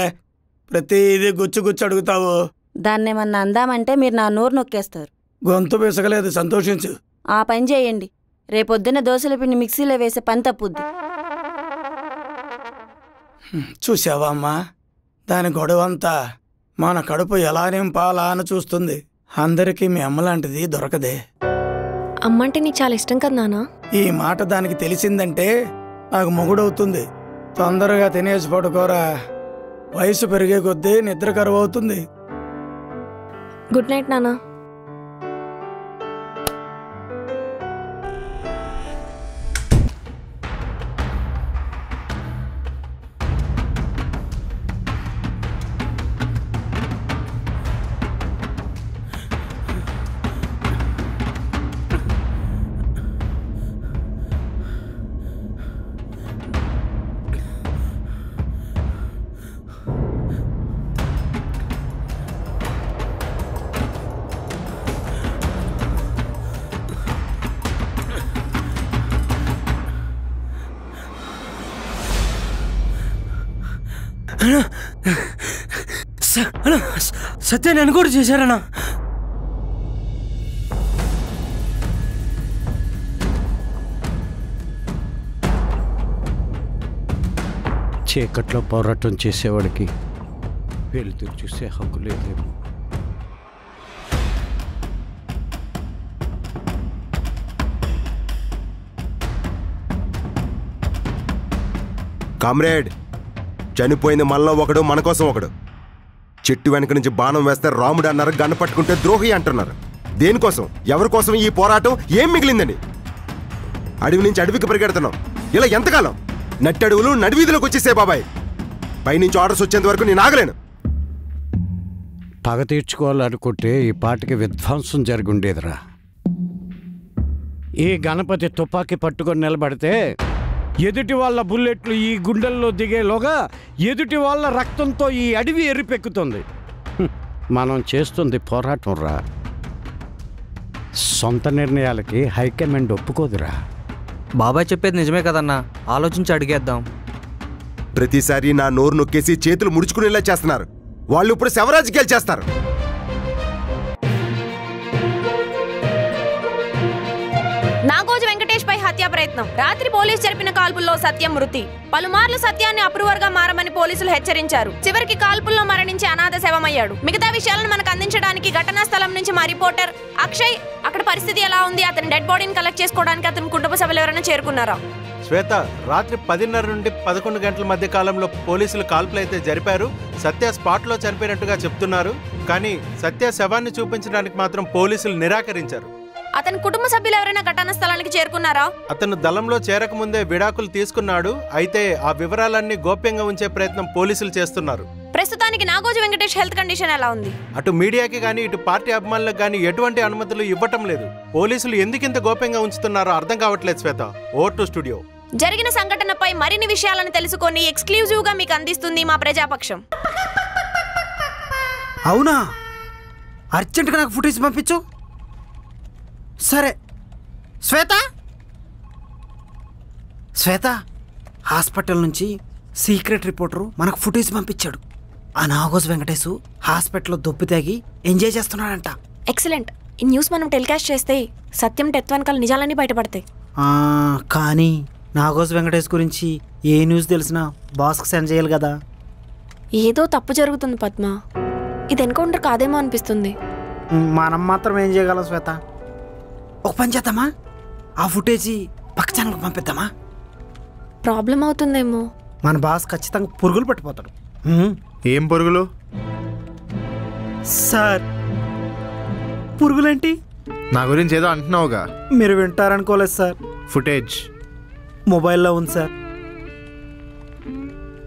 ప్రతిదీ గుచ్చు అడుగుతావు. దాన్నేమన్నా అందామంటే మీరు నా నోరు నొక్కేస్తారు. గొంతు పిసగలేదు, సంతోషించు. ఆ పని చేయండి, రేపొద్దున దోశల పిండి మిక్సీలో వేసే పని తప్పుద్ది. చూసావా అమ్మా, దాని గొడవంతా మన కడుపు ఎలా నింపాలా అని చూస్తుంది. అందరికీ మీ అమ్మ లాంటిది దొరకదే. అమ్మంటే నీకు చాలా ఇష్టం కదా నాన్న. ఈ మాట దానికి తెలిసిందంటే నాకు మొగుడవుతుంది. తొందరగా తినేసి పడుకోరా, వయసు పెరిగే కొద్దీ నిద్ర కరువు అవుతుంది. గుడ్ నైట్ నాన్న. సత్య నన్ను కూడా చేశారన్నా. చీకట్లో పోరాటం చేసేవాడికి వెలుతురు చూసే హక్కు లేదేమో. కామ్రేడ్, చనిపోయింది మనలో ఒకడు, మన కోసం ఒకడు. చెట్టు వెనక నుంచి బాణం వేస్తే రాముడు అన్నారు, గన్న పట్టుకుంటే ద్రోహి అంటున్నారు. దేనికోసం, ఎవరి కోసం ఈ పోరాటం? ఏం మిగిలిందండి? అడవి నుంచి అడవికి పరిగెడుతున్నాం. ఇలా ఎంతకాలం? నట్టడుగులు నడివీధిలోకి వచ్చేసే బాబాయ్. పైనుంచి ఆర్డర్స్ వచ్చేంత వరకు నేను ఆగలేను. పగ తీర్చుకోవాలనుకుంటే ఈ పాటికి విధ్వంసం జరుగుండేదిరా. ఈ గణపతి తుపాకీ పట్టుకొని నిలబడితే ఎదుటి వాళ్ళ బుల్లెట్లు ఈ గుండెల్లో దిగేలోగా ఎదుటి వాళ్ళ రక్తంతో ఈ అడవి ఎరిపెక్కుతుంది. మనం చేస్తుంది పోరాటం రా. సొంత నిర్ణయాలకి హైకమాండ్ ఒప్పుకోదురా. బాబాయ్ చెప్పేది నిజమే కదన్నా, ఆలోచించి అడిగేద్దాం. ప్రతిసారి నా నోరు నొక్కేసి చేతులు ముడుచుకునేలా చేస్తున్నారు. వాళ్ళు ఇప్పుడు శవరాజకీయాలు చేస్తారు. నాగోజు వెంకటేష్ పై హత్యా ప్రయత్నం. రాత్రి పోలీసు జరిపిన కాల్పుల్లో సత్యం మృతి. పలుమార్లు సత్యాన్ని అప్రూవర్ గా మారమని పోలీసులు హెచ్చరించారు. చివరికి కాల్పుల్లో మరణించి అనాథ శవమయ్యాడు. మిగతా విషయాలను మనకు అందించడానికి ఘటనా స్థలం నుంచి మా రిపోర్టర్ అక్షయ్ అక్కడ పరిస్థితి ఎలా ఉంది, అతని డెడ్ బాడీని కలెక్ట్ చేసుకోవడానికి అతని కుటుంబ సభ్యులు ఎవరైనా చేరుకున్నారా? శ్వేత, రాత్రి 10:30 నుండి 11 గంటల మధ్య కాలంలో పోలీసులు కాల్పులు అయితే జరిపారు. సత్య స్పాట్లో చనిపోయినట్టుగా చెప్తున్నారు. కానీ సత్య శవాన్ని చూపించడానికి మాత్రం పోలీసులు నిరాకరించారు. అతని కుటుంబ సభ్యులు ఎవరైనా ఘటనా స్థలానికి చేరుకున్నారా? అతను దళంలో చేరకముందే విడాకులు తీసుకున్నాడు. అయితే ఆ వివరాలన్నీ గోప్యంగా ఉంచే ప్రయత్నం పోలీసులు చేస్తున్నారు. ప్రస్తుతానికి నాగోజు వెంకటేష్ హెల్త్ కండిషన్ ఎలా ఉంది? అటు మీడియాకి కానీ ఇటు పార్టీ అభిమానులకు కానీ ఎటువంటి అనుమతులు ఇవ్వటం లేదు. పోలీసులు ఎందుకింత గోప్యంగా ఉంచుతున్నారో అర్థం కావట్లేదు శ్వేత. Over to studio. జరిగిన సంఘటనపై మరిన్ని విషయాలను తెలుసుకొని ఎక్స్క్లూజివ్ గా మీకు అందిస్తుంది మా ప్రజాపక్షం. అవునా? అర్జెంటుగా నాకు ఫుటేజ్ పంపించు. సరే శ్వేత, శ్వేత హాస్పిటల్ నుంచి సీక్రెట్ రిపోర్టరు మనకు ఫుటేజ్ పంపించాడు. ఆ నాగోజు వెంకటేశ్ హాస్పిటల్లో దొప్పి తాగి ఎంజాయ్ చేస్తున్నాడంట. ఎక్సలెంట్. ఈ న్యూస్ మనం టెలికాస్ట్ చేస్తే సత్యం డెత్ వెనకాల నిజాలన్నీ బయటపడతాయి. కానీ నాగోజు వెంకటేష్ గురించి ఏ న్యూస్ తెలిసినా బాస్కి సెండ్ చేయాలి కదా. ఏదో తప్పు జరుగుతుంది పద్మ. ఇది ఎన్కౌంటర్ కాదేమో అనిపిస్తుంది. మనం మాత్రం ఏం చేయగలం శ్వేత? ఒక పని చేద్దామా, ఆ ఫుటేజీ పక్క ఛానల్కి పంపిద్దామా? ప్రాబ్లం అవుతుందేమో. మన బాస్ ఖచ్చితంగా పురుగులు పట్టిపోతాడు. ఏం పురుగులు సార్? పురుగులేంటి? నా గురించి ఏదో అంటున్నావుగా. మీరు వింటారనుకోలేదు సార్. ఫుటేజ్ మొబైల్లో ఉంది sir.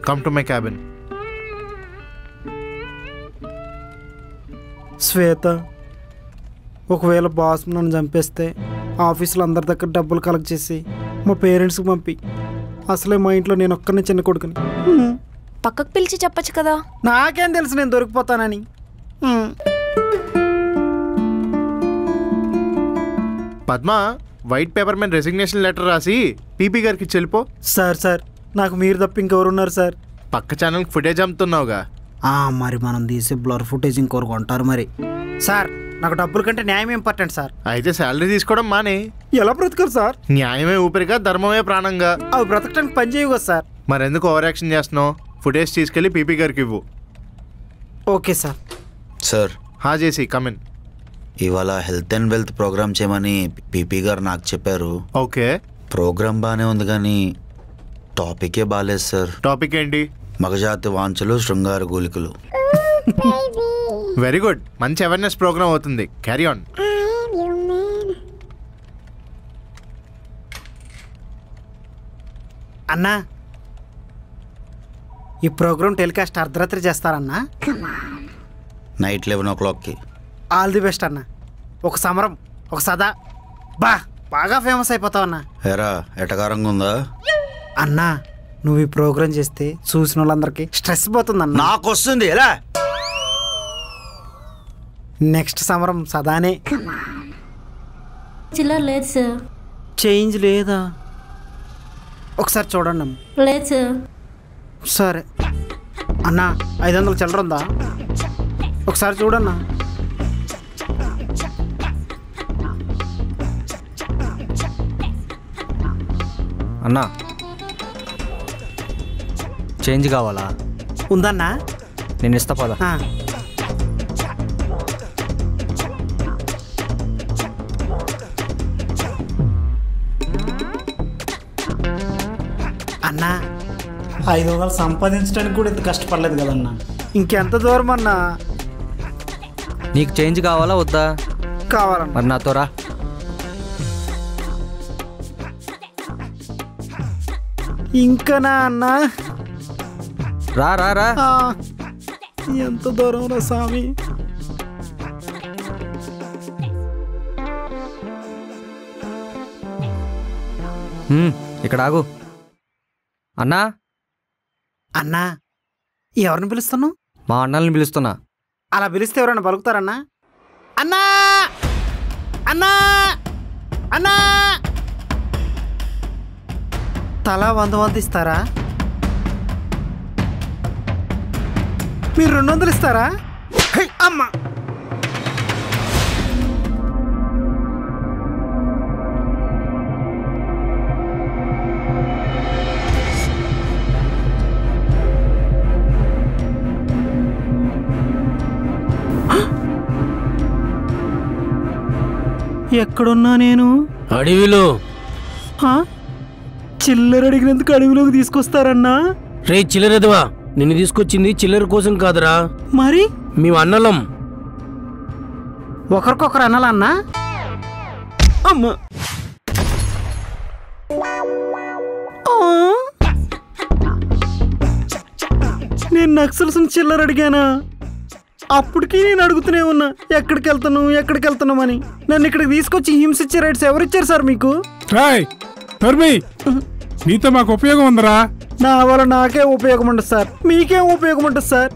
Come to my cabin. Shweta, ఒకవేళ బాస్ నన్ను చంపేస్తే ఆఫీసులో అందరి దగ్గర డబ్బులు కలెక్ట్ చేసి మా పేరెంట్స్కి పంపి. అసలే మా ఇంట్లో నేను ఒక్కనే చిన్న కొడుకుని. పక్కకు పిలిచి చెప్పచ్చు కదా. నాకేం తెలుసు నేను దొరికిపోతానని. పద్మ, వైట్ పేపర్ మీద రెసిగ్నేషన్ లెటర్ రాసి పీపీ గారికి చెల్లిపో. సార్ నాకు మీరు తప్ప ఇంకెవరున్నారు సార్? పక్క ఛానల్కి ఫుటేజ్ అమ్ముతున్నావుగా. మరి మనం తీసే బ్లర్ ఫుటేజ్ ఇంకోరు కొంటారు మరి. సార్, నాకు డబ్బుల కంటే న్యాయం ఇంపార్టెంట్ సార్. అయితే శాలరీ తీసుకోవడం మానే. ఎలా బ్రతకాలి సార్? న్యాయమే ఊపిరిగా, ధర్మమే ప్రాణంగా. అవి బ్రతకడానికి పని చేయవు కదా సార్. మరెందుకు ఓవర్ యాక్షన్ చేస్తున్నావు? ఫుటేజ్ తీసుకెళ్ళి పీపీ గారికి ఇవ్వు. Okay sir. సార్. చేసి కమిన్. ఇవాళ హెల్త్ అండ్ వెల్త్ ప్రోగ్రామ్ చేయమని పీపీ గారు నాకు చెప్పారు. ఓకే, ప్రోగ్రామ్ బాగానే ఉంది కానీ టాపికే బాగాలేదు సార్. టాపిక్ ఏంటి? మగజాతి వాంఛలు, శృంగార గోలికలు. వెరీ గుడ్, మంచి అవేర్నెస్ ప్రోగ్రామ్ అవుతుంది. Carry on. అన్నా, ఈ ప్రోగ్రామ్ టెలికాస్ట్ అర్ధరాత్రి చేస్తారన్నా? నైట్ 11 o'clockకి. ఆల్ ది బెస్ట్ అన్న. ఒక సమరం, ఒక సదా బాగా ఫేమస్ అయిపోతావు అన్నా. ఎరా ఎటకారంగా ఉందా అన్నా? నువ్వు ఈ ప్రోగ్రామ్ చేస్తే చూసిన వాళ్ళందరికీ స్ట్రెస్ పోతుందన్న. నాకు వస్తుంది ఎలా? నెక్స్ట్ సమరం సదానే. చిల్లర లేదు సార్. చేంజ్ లేదా? ఒకసారి చూడండి. లేదు సార్. సరే అన్నా, 500 చిల్లర ఉందా? ఒకసారి చూడన్నా. అన్నా చేంజ్ కావాలా? ఉందన్నా, నేను ఇస్తా పదా. అన్నా 500 సంపాదించడానికి కూడా ఇంత కష్టపడలేదు కదన్నా. ఇంకెంత దూరం అన్నా? నీకు చేంజ్ కావాలా వద్దా? కావాలన్నా. మరి నాతో రా. ఇంకనా అన్నా? రా రా రా. ఎంత దూరం రా స్వామి. ఇక్కడ ఆగు. అన్నా అన్నా, ఎవరిని పిలుస్తున్నావు? మా అన్నల్ని పిలుస్తున్నా. అలా పిలిస్తే ఎవరైనా పలుకుతారన్నా? అన్నా అన్నా అన్నా తలా 100 ఇస్తారా? మీరు 200 ఇస్తారా? అమ్మా, ఎక్కడున్నా నేను? అడవిలో. చిల్లర అడిగినందుకు అడవిలోకి తీసుకొస్తారన్నా? రే చిల్లరదవా, నిన్ను తీసుకొచ్చింది చిల్లర కోసం కాదురా. మరి మేము అన్నలం. ఒకరికొకరు అనాలన్నా? అమ్మా, నేను నక్సల్స్ చిల్లర అడిగానా? అప్పటికి నేను అడుగుతూనే ఉన్నా, ఎక్కడికి వెళ్తున్నామని. నన్ను ఇక్కడికి తీసుకొచ్చి హింసించే రైట్స్ ఎవరిచ్చారు సార్ మీకు? నీతో మాకు ఉపయోగం ఉందరా? నా వల్ల నాకే ఉపయోగం ఉండదు సార్, మీకేం ఉపయోగం ఉంటుంది సార్?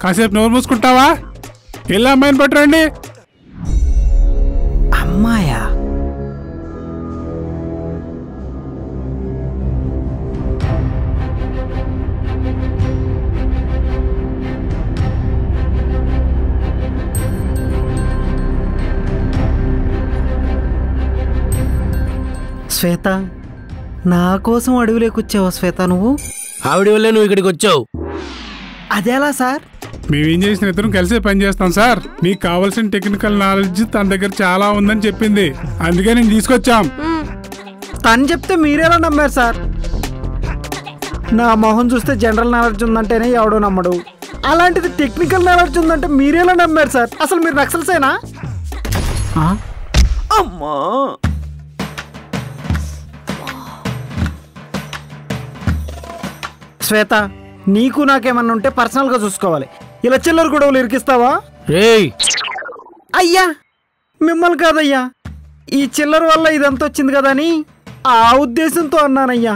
కాసేపు నోరు మూసుకుంటావా? వెళ్ళి అమ్మాయిని పట్టురండి. అమ్మాయా? శ్వేత, నా కోసం అడవిలోకి వచ్చావా శ్వేత నువ్వు? ఆవిడ వల్లే నువ్వు ఇక్కడికి వచ్చావు. అదేలా సార్? మేమేం చేసిన ఇద్దరం కలిసే పని చేస్తాం సార్. మీకు కావాల్సిన టెక్నికల్ నాలెడ్జ్ తన దగ్గర చాలా ఉందని చెప్పింది, అందుకే నేను తీసుకొచ్చాం. తను చెప్తే మీరేలా నమ్మారు సార్? నా మొహం చూస్తే జనరల్ నాలెడ్జ్ ఉందంటేనే ఎవడో నమ్మడు, అలాంటిది టెక్నికల్ నాలెడ్జ్ ఉందంటే మీరేలా నమ్మారు సార్? అసలు మీరు నక్సల్సేనా? అమ్మా, శ్వేత, నీకు నాకేమన్నా ఉంటే పర్సనల్గా చూసుకోవాలి. ఇలా చిల్లర గొడవలు ఇరికిస్తావా? అయ్యా, మిమ్మల్ని కాదయ్యా, ఈ చిల్లర వల్ల ఇదంతా వచ్చింది కదా అని ఆ ఉద్దేశంతో అన్నానయ్యా.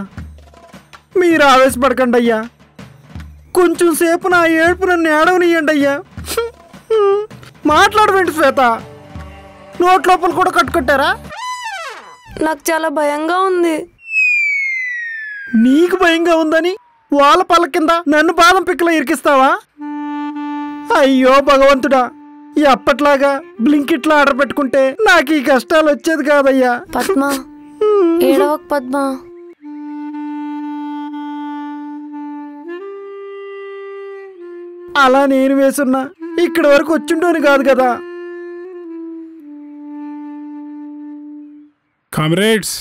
మీరు ఆవేశపడకండి అయ్యా, కొంచెం సేపు నా ఏడుపు నన్ను ఏడవనియండి అయ్యా. మాట్లాడవేంటి శ్వేత? నోట్ లోపల కూడా కట్టుకొట్టారా? నాకు చాలా భయంగా ఉంది. నీకు భయంగా ఉందని వాళ్ళ పళ్ళ కింద నన్ను బాదం పిక్కలో ఇరికిస్తావా? అయ్యో భగవంతుడా, ఎప్పట్లాగా బ్లింకిట్లో ఆర్డర్ పెట్టుకుంటే నాకు ఈ కష్టాలు వచ్చేది కాదయ్యా. పద్మ, ఏడవకు పద్మ. అలా నేను వేసున్నా ఇక్కడి వరకు వచ్చిండోని కాదు కదా. కామ్రేడ్స్,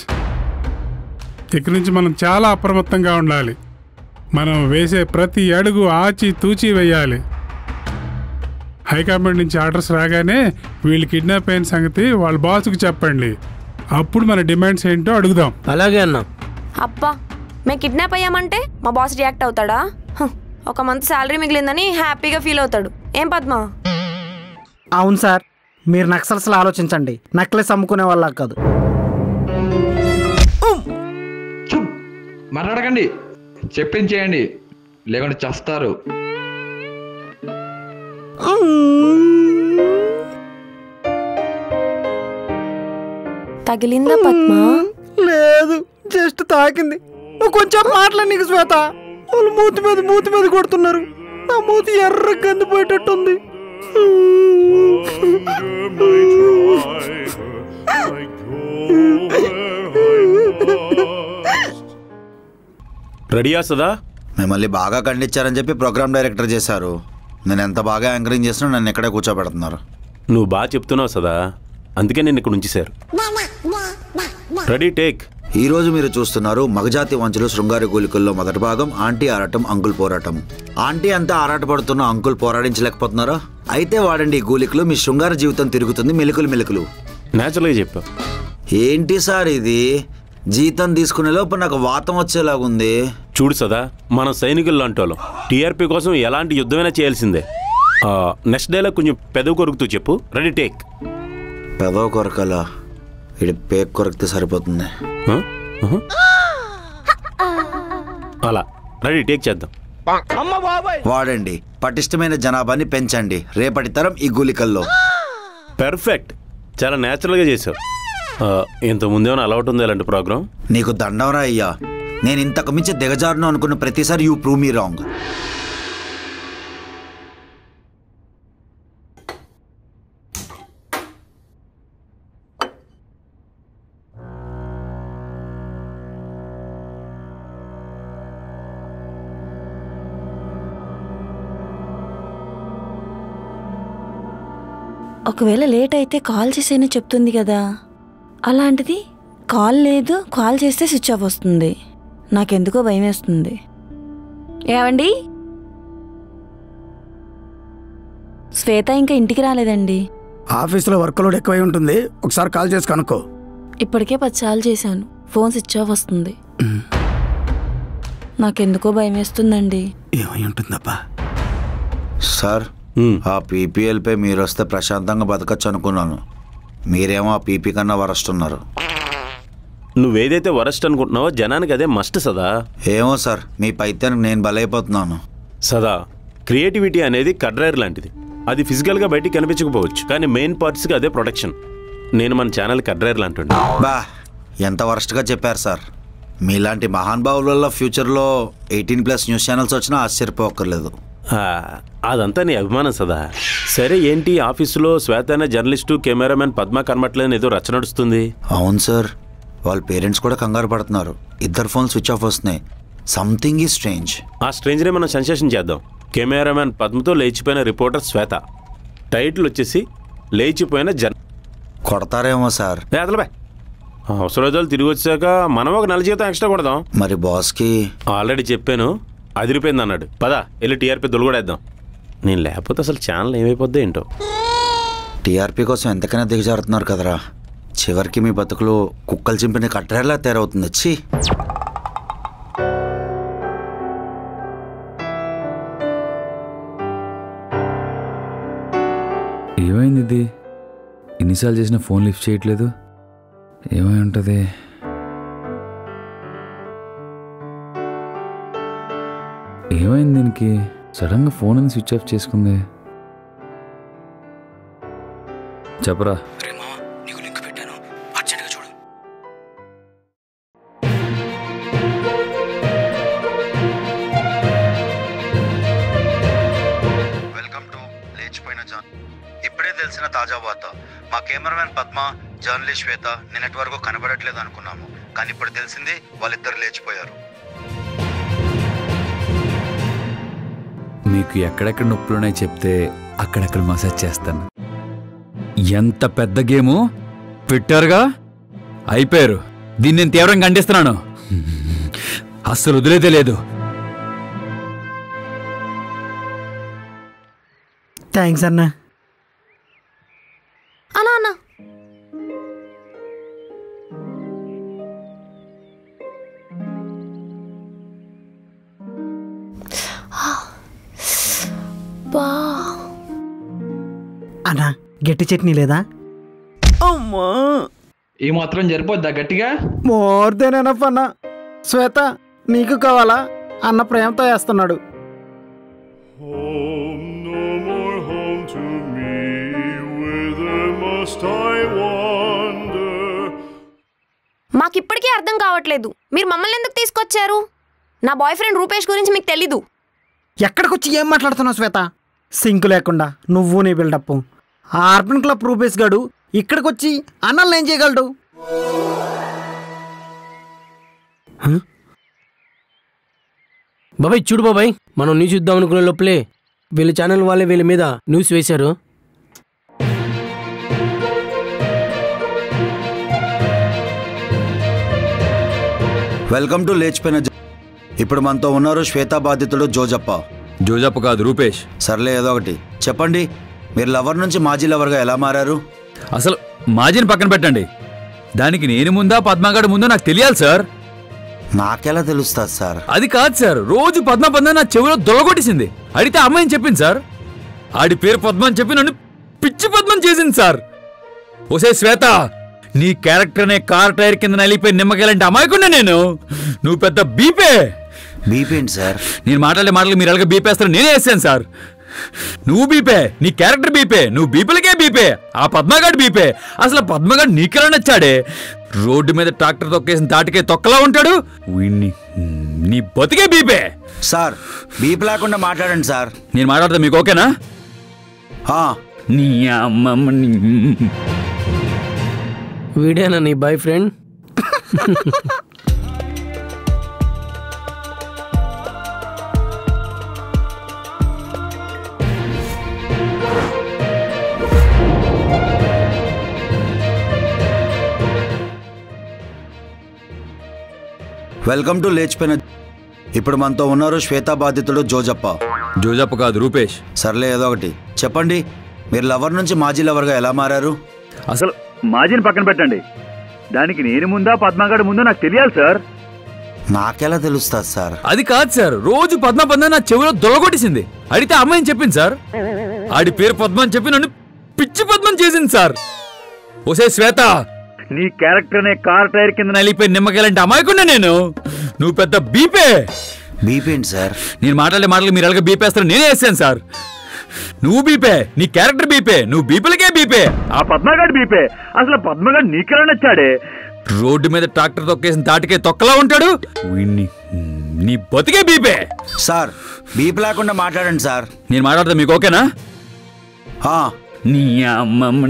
ఇక్కడి నుంచి మనం చాలా అప్రమత్తంగా ఉండాలి. మనం వేసే ప్రతి అడుగు ఆచి తూచి వేయాలి. హైకమాండ్ నుంచి ఆర్డర్స్ రాగానే వీళ్ళు కిడ్నాప్ అయిన సంగతి వాళ్ళ బాస్కి చెప్పండి. అప్పుడు మన డిమాండ్స్ ఏంటో అడుగుదాం. అలాగే అన్న. అబ్బా, మేము కిడ్నాప్ అయ్యామంటే మా బాస్ రియాక్ట్ అవుతాడా? ఒక మంత్ శాలరీ మిగిలిందని హ్యాపీగా ఫీల్ అవుతాడు. ఏం పద్మ? అవును సార్, మీరు నక్సల్స్లో ఆలోచించండి, నక్లెస్ అమ్ముకునే వాళ్ళ కాదు. మాట్లాడకండి, చెప్పించేయండి, లేకుంటే చేస్తారు. తగిలిందా పద్మ? లేదు, జస్ట్ తాకింది. నువ్వు కొంచెం మాటలు నీకు శ్వేత. వాళ్ళు మూతి మీద కొడుతున్నారు. నా మూతి ఎర్ర గందిపోయేటట్టుంది. రెడీ వస్తుందా? మిమ్మల్ని బాగా ఖండించారని చెప్పి ప్రోగ్రామ్ డైరెక్టర్ చేశారు. నేను ఎంత బాగా యాంకరింగ్ చేసినా నన్ను ఇక్కడే కూర్చోబెడుతున్నారు. నువ్వు బాగా చెప్తున్నావు సదా, అందుకే నేను ఇక్కడ ఉంచేశారు. Ready take. ఈరోజు మీరు చూస్తున్నారు మగజాతి వంచులు శృంగారి గూలికల్లో మొదటి భాగం, ఆంటీ ఆరాటం అంకుల్ పోరాటం. ఆంటీ అంతా ఆరాటపడుతున్న అంకుల్ పోరాడించలేకపోతున్నారా? అయితే వాడండి ఈ గూలికలు, మీ శృంగార జీవితం తిరుగుతుంది మెలుకులు. న్యాచురల్గా చెప్పావు. ఏంటి సార్ ఇది? జీతం తీసుకునే లోపు నాకు వాతం వచ్చేలాగుంది. చూడు సదా, మనం సైనికులు లాంటోళ్ళం. టీఆర్పీ కోసం ఎలాంటి యుద్ధమైనా చేయాల్సిందే. నెక్స్ట్ డేలో కొంచెం పెదవి కొరుకుతూ చెప్పు. Ready take. పెదవి కొరకలా? ఇది పేక్ కొరికితే సరిపోతుంది. అలా రెడీ టేక్ చేద్దాం. వాడండి, పటిష్టమైన జనాభాని పెంచండి, రేపటి తరం ఈ గూలికల్లో. పర్ఫెక్ట్, చాలా న్యాచురల్గా చేసావు. ఇంత ముందేమైనా అలవాటు ఉంది ఇలాంటి ప్రోగ్రామ్? నీకు దండంరా అయ్యా. నేను ఇంతకు మించి దిగజారును అనుకున్న ప్రతిసారి యూ ప్రూవ్ మీ రాంగ్. ఒకవేళ లేట్ అయితే కాల్ చేసేనే చెప్తుంది కదా, అలాంటిది కాల్ లేదు. కాల్ చేస్తే స్విచ్ ఆఫ్ వస్తుంది. నాకెందుకో భయం వేస్తుంది. ఏవండి, శ్వేత ఇంకా ఇంటికి రాలేదండి. ఆఫీస్లో వర్క్ లోడ్ ఎక్కువై ఉంటుంది, ఒకసారి కాల్ చేసి కనుక్కో. ఇప్పటికే 10 సార్లు చేశాను, ఫోన్ స్విచ్ ఆఫ్ వస్తుంది. నాకెందుకో భయం వేస్తుందండి. ఏమై ఉంటుందబ్బా? సార్, ఆ పీపీఎల్పై మీరు వస్తే ప్రశాంతంగా బతకచ్చు అనుకున్నాను. మీరేమో ఆ పీపీ కన్నా వరస్తున్నారు. నువ్వేదైతే వరస్ట్ అనుకుంటున్నావో జనానికి అదే మస్ట్ సదా. ఏమో సార్, మీ పైత్యానికి నేను బలైపోతున్నాను. సదా, క్రియేటివిటీ అనేది కడ్రైర్ లాంటిది. అది ఫిజికల్గా బయటికి కనిపించకపోవచ్చు, కానీ మెయిన్ పార్ట్స్కి అదే ప్రొటెక్షన్. నేను మన ఛానల్ కడ్రైర్ లాంటి. బా, ఎంత వరస్ట్గా చెప్పారు సార్. మీలాంటి మహానుభావుల వల్ల ఫ్యూచర్లో 18+ న్యూస్ ఛానల్స్ వచ్చినా ఆశ్చర్యపోక్కర్లేదు. అదంతా నీ అభిమానం సదా. సరే, ఏంటి ఆఫీసులో శ్వేత అనే జర్నలిస్టు కెమెరామెన్ పద్మ కనబట్లేని ఏదో రచ్చ నడుస్తుంది? అవును సార్, వాళ్ళ పేరెంట్స్ కూడా కంగారు పడుతున్నారు. 2 ఫోన్ స్విచ్ ఆఫ్ వస్తున్నాయి. Something is strange. ఆ స్ట్రేంజ్నే మనం సెన్సేషన్ చేద్దాం. కెమెరామెన్ పద్మతో లేచిపోయిన రిపోర్టర్ శ్వేత. టైటిల్ వచ్చేసి లేచిపోయిన కొడతారేమో సార్. అదలబా, అవసరం రోజులు తిరిగి వచ్చాక మనం ఒక 4 జీతం ఎక్స్ట్రా కొడదాం. మరి బాస్కి ఆల్రెడీ చెప్పాను, అదిరిపోయింది అన్నాడు. పదా వెళ్ళి టీఆర్పీ దొలుగొడేద్దాం. నేను లేకపోతే అసలు ఛానల్ ఏమైపోద్ది ఏంటో. టీఆర్పీ కోసం ఎంతకైనా దిగజారుతున్నారు కదరా. చివరికి మీ బతుకులు కుక్కలు చింపిన కట్టరేలా తయారవుతుంది. వచ్చి ఏమైంది? ఇది ఎన్నిసార్లు చేసిన ఫోన్ లిఫ్ట్ చేయట్లేదు. ఏమై ఉంటుంది? ఏమైంది దీనికి? సడన్గా ఫోన్ అని స్విచ్ ఆఫ్ చేసుకుంది. చెప్పరా. వెల్కమ్ టు లేచిపోయిన జాన్. ఇప్పుడే తెలిసిన తాజా వార్త. మా కెమెరామెన్ పద్మ, జర్నలిస్ట్ శ్వేత నిన్నటి వరకు కనబడట్లేదు అనుకున్నాము, కానీ ఇప్పుడు తెలిసింది వాళ్ళిద్దరు లేచిపోయారు. మీకు ఎక్కడెక్కడ నొప్పులున్నాయి చెప్తే అక్కడెక్కడ మసాజ్ చేస్తాను. ఎంత పెద్ద గేము పెట్టారుగా, అయిపోయారు. దీన్ని నేను తీవ్రంగా ఖండిస్తున్నాను. అస్సలు వదిలేదే లేదు. థ్యాంక్స్ అన్నా. అన్నా అన్నా అన్నా గట్టి చట్నీ లేదా? అమ్మా ఈ మాత్రం సరిపోద్దా గట్టిగా? మోర్ దెన్ ఎనఫ్ అన్న. శ్వేత నీకు కావాలా? అన్న ప్రేమతో వేస్తున్నాడు. మాకిప్పటికీ అర్థం కావట్లేదు, మీరు మమ్మల్ని ఎందుకు తీసుకొచ్చారు? నా బాయ్ ఫ్రెండ్ రూపేష్ గురించి మీకు తెలీదు. ఎక్కడికొచ్చి ఏం మాట్లాడుతున్నావు శ్వేత? సింకు లేకుండా నువ్వు నీ బిల్డప్. ఆర్బన్ క్లబ్ రూపేష్ గాడు ఇక్కడికొచ్చి అన్నల్ని ఏం చేయగలడు? బాబాయ్ చూడు బాబాయ్, మనం న్యూస్ చూద్దాం అనుకునే లోపలే వీళ్ళ ఛానల్ వాళ్ళే వీళ్ళ మీద న్యూస్ వేశారు. వెల్కమ్ టు లేచిపోయిన. ఇప్పుడు మనతో ఉన్నారు శ్వేత బాధితుడు జోజప్ప. జోజప్ప కాదు, రూపేష్. సర్లే ఏదో ఒకటి చెప్పండి. మీరు లవర్ నుంచి మాజీ లవర్గా ఎలా మారారు? అసలు మాజీని పక్కన పెట్టండి. దానికి నేను ముందా పద్మగాడు ముందో నాకు తెలియాలి సార్. నాకెలా తెలుస్తుంది సార్? అది కాదు సార్, రోజు పద్మ నా చెవిలో దొలగొట్టేసింది. అడిగితే అమ్మాయిని చెప్పింది సార్. ఆడి పేరు పద్మ అని చెప్పి నన్ను పిచ్చి పద్మం చేసింది సార్. ఓసే శ్వేత, నీ క్యారెక్టర్ అనే కార్ టైర్ కింద నలిపోయి నిమ్మకాయలంటే అమాయకుండా నేను. నువ్వు పెద్ద బీపే. బీపేంటి సార్? నేను మాట్లాడే మాటలు మీరు ఎలాగ బీపేస్తారో నేనే వేసాను సార్. నువ్వు బీపే, నీ క్యారెక్టర్ బీపే, నువ్వు బీపీలకే బీపే, ఆ పద్మగాడు బీపే. అసలు పద్మగాడు నీకెలా నచ్చాడే? రోడ్డు మీద ట్రాక్టర్ తొక్కేసిన తాటికే తొక్కలా ఉంటాడు. నీ బతికే బీపే. సార్ బీపీ లేకుండా మాట్లాడండి సార్. నేను మాట్లాడతా మీకు ఓకేనా? నీ అమ్మమ్మ. వీడేనా నీ బాయ్ ఫ్రెండ్? వెల్కమ్ టు లేచిపోయిన. ఇప్పుడు మనతో ఉన్నారు శ్వేత బాధితుడు జోజప్ప. జోజప్ప కాదు, రూపేష్. సర్లే ఏదో ఒకటి చెప్పండి. మీరు లవర్ నుంచి మాజీ లవర్గా ఎలా మారారు? అసలు మాజీని పక్కన పెట్టండి. దానికి నేను ముందా పద్మగాడు ముందో నాకు తెలియాలి సార్. నాకెలా తెలుస్తుంది సార్? అది కాదు సార్, రోజు పద్మ నా చెవిలో దొలగొట్టేసింది. అడిగితే అమ్మాయిని చెప్పింది సార్. ఆడి పేరు పద్మ అని చెప్పి నన్ను పిచ్చి పద్మం చేసింది సార్. ఓసే శ్వేత, నీ క్యారెక్టర్ అనే కార్ టైర్ కింద నలిపోయి నిమ్మకాయలంటే అమాయకుండా నేను. నువ్వు పెద్ద బీపే. బీపేంటి సార్? నేను మాట్లాడే మాటలు మీరు ఎలాగ బీపేస్తారో నేనే వేసాను సార్. నువ్వు బీపే, నీ క్యారెక్టర్ బీపే, నువ్వు బీపీలకే బీపే, ఆ పద్మగాడు బీపే. అసలు పద్మగాడు నీకెలా నచ్చాడే? రోడ్డు మీద ట్రాక్టర్ తొక్కేసిన తాటికే తొక్కలా ఉంటాడు. నీ బతికే బీపే. సార్ బీపీ లేకుండా మాట్లాడండి సార్. నేను మాట్లాడతా మీకు ఓకేనా? నీ అమ్మమ్మ.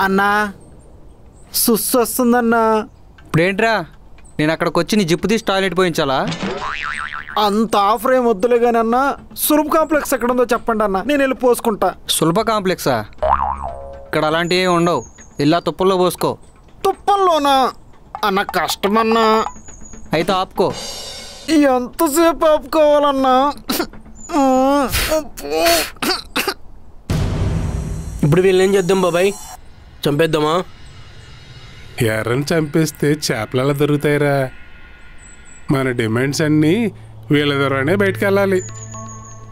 అన్నా సుస్సు వస్తుందన్నా. ఇప్పుడేంట్రా, నేను అక్కడికి వచ్చి నీ జిప్పు తీసి టాయిలెట్ పోయించాలా? అంత ఆఫర్ ఏం వద్దులే కానీ అన్న, సులభ కాంప్లెక్స్ ఎక్కడ ఉందో చెప్పండి అన్న, నేను వెళ్ళి పోసుకుంటా. సులభ కాంప్లెక్సా? ఇక్కడ అలాంటివి ఏమి ఉండవు. ఇలా తుప్పల్లో పోసుకో. తుప్పల్లోనా అన్న? కష్టమన్నా. అయితే ఆపుకో. ఎంతసేపు ఆపుకోవాలన్నా? ఇప్పుడు వీళ్ళని ఏం చేద్దాం బాబాయ్? చంపేద్దామా? ఎర్రని చంపేస్తే చేపలలో దొరుకుతాయిరా. మన డిమాండ్స్ అన్నీ వీళ్ళ ద్వారానే బయటకు వెళ్ళాలి.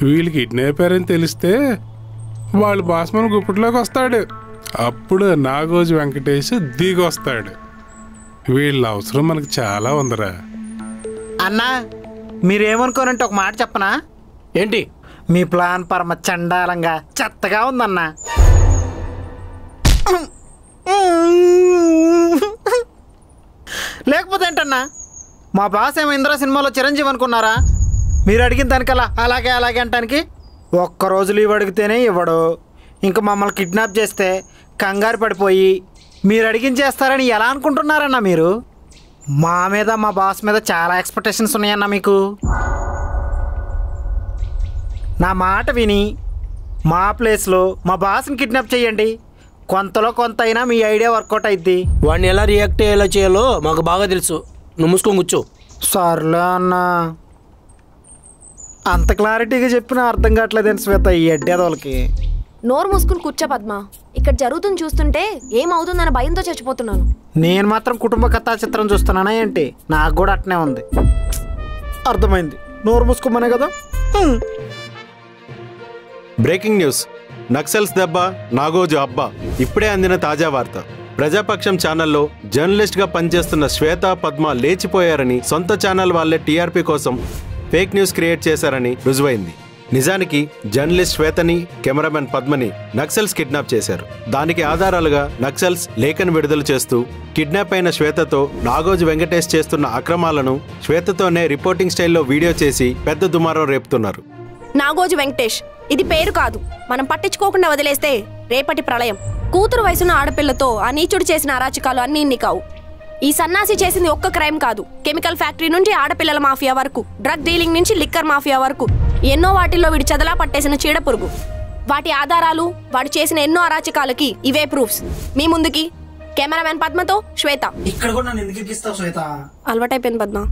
వీళ్ళు కిడ్నాపర్ అని తెలిస్తే వాళ్ళు బాస్మన్ గుప్పట్లోకి వస్తాడు. అప్పుడు నాగోజు వెంకటేష్ దిగి వస్తాడు. వీళ్ళ అవసరం మనకు చాలా ఉందిరా. అన్నా మీరేమనుకోనంటే ఒక మాట చెప్పనా? ఏంటి? మీ ప్లాన్ పరమ చండాలంగా చెత్తగా ఉందన్నా. లేకపోతే ఏంటన్నా, మా బాస్ ఏమో ఇంద్ర సినిమాలో చిరంజీవి అనుకున్నారా? మీరు అడిగిన దానికల్లా అలాగే అలాగే అంటానికి ఒక్కరోజు లీవ్ అడిగితేనే ఇవ్వడు. ఇంకా మమ్మల్ని కిడ్నాప్ చేస్తే కంగారు పడిపోయి మీరు అడిగించేస్తారని ఎలా అనుకుంటున్నారన్నా మీరు? మా మీద మా బాస్ మీద చాలా ఎక్స్పెక్టేషన్స్ ఉన్నాయన్నా మీకు. నా మాట విని మా ప్లేస్లో మా బాస్ని కిడ్నాప్ చేయండి. కొంతలో కొంత అయినా మీ ఐడియా వర్కౌట్ అయింది. వాడిని ఎలా రియాక్ట్ ఎలా చేయాలో మాకు బాగా తెలుసు. నువ్వు మూసుకొని కూర్చో. సర్లే అన్న, అంత క్లారిటీగా చెప్పినా అర్థం కావట్లేదండి శ్వేత ఈ అడ్డేదోళ్ళకి. నోరు మూసుకుని కూర్చో పద్మ. ఇక్కడ జరుగుతుంది చూస్తుంటే ఏమవుతుందన్న భయంతో చచ్చిపోతున్నాను. నేను మాత్రం కుటుంబ కథా చిత్రం చూస్తున్నానా ఏంటి? నాకు కూడా అట్నే ఉంది. అర్థమైంది, నోరు మూసుకోమనే కదా. Breaking news. నక్సల్స్ దెబ్బ, నాగోజు అబ్బా. ఇప్పుడే అందిన తాజా వార్త. ప్రజాపక్షం ఛానల్లో జర్నలిస్ట్గా పనిచేస్తున్న శ్వేత, పద్మ లేచిపోయారని సొంత ఛానల్ వాళ్ళే టీఆర్పీ కోసం ఫేక్ న్యూస్ క్రియేట్ చేశారని రుజువైంది. నిజానికి జర్నలిస్ట్ శ్వేతని, కెమెరామెన్ పద్మని నక్సల్స్ కిడ్నాప్ చేశారు. దానికి ఆధారాలుగా నక్సల్స్ లేఖను విడుదల చేస్తూ కిడ్నాప్ అయిన శ్వేతతో నాగోజు వెంకటేష్ చేస్తున్న అక్రమాలను శ్వేతతోనే రిపోర్టింగ్ స్టైల్లో వీడియో చేసి పెద్ద దుమారం రేపుతున్నారు. నాగోజు వెంకటేష్ ఇది పేరు కాదు. మనం పట్టించుకోకుండా వదిలేస్తే రేపటి ప్రళయం. కూతురు వయసున్న ఆడపిల్లతో ఆ నీచుడు చేసిన అరాచకాలు అన్నీ ఇన్ని కావు. ఈ సన్నాసి చేసింది ఒక్క క్రైమ్ కాదు. కెమికల్ ఫ్యాక్టరీ నుంచి ఆడపిల్లల మాఫియా వరకు, డ్రగ్ డీలింగ్ నుంచి లిక్కర్ మాఫియా వరకు ఎన్నో వాటిల్లో వీడి చదలా పట్టేసిన చీడ పురుగు. వాటి ఆధారాలు, వాడు చేసిన ఎన్నో అరాచకాలకి ఇవే ప్రూఫ్స్. మీ ముందుకి కెమెరామెన్ పద్మతో శ్వేత. ఇక్కడ కూడా నన్ను ఎందుకు ఎక్కిస్తావు శ్వేత? అలవాటైపోయింది పద్మ.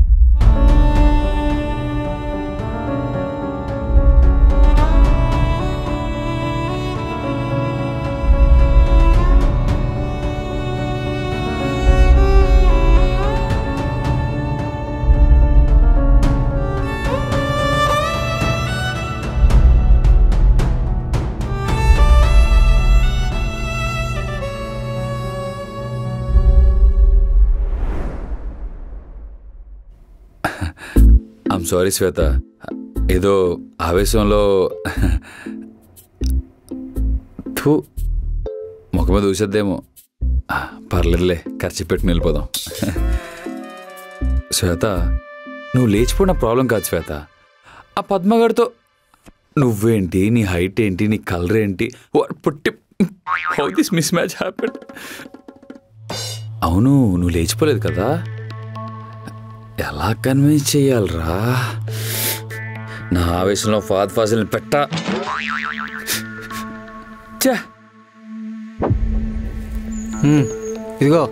ఐమ్ సారీ శ్వేత, ఏదో ఆవేశంలో ముఖం మీద ఊసేద్దేమో. పర్లేదులే, ఖర్చు పెట్టుకుని వెళ్ళిపోదాం. శ్వేత, నువ్వు లేచిపోయిన ప్రాబ్లం కాదు శ్వేత. ఆ పద్మగాడితో నువ్వేంటి, నీ హైట్ ఏంటి, నీ కలర్ ఏంటి, పుట్టి how this miss match happen. అవును, నువ్వు లేచిపోలేదు కదా. ఎలా కన్విన్స్ చెయ్యాలరా? నా ఆవేశంలో ఫాద్ ఫాజిల్ని పెట్టా. ఇదిగో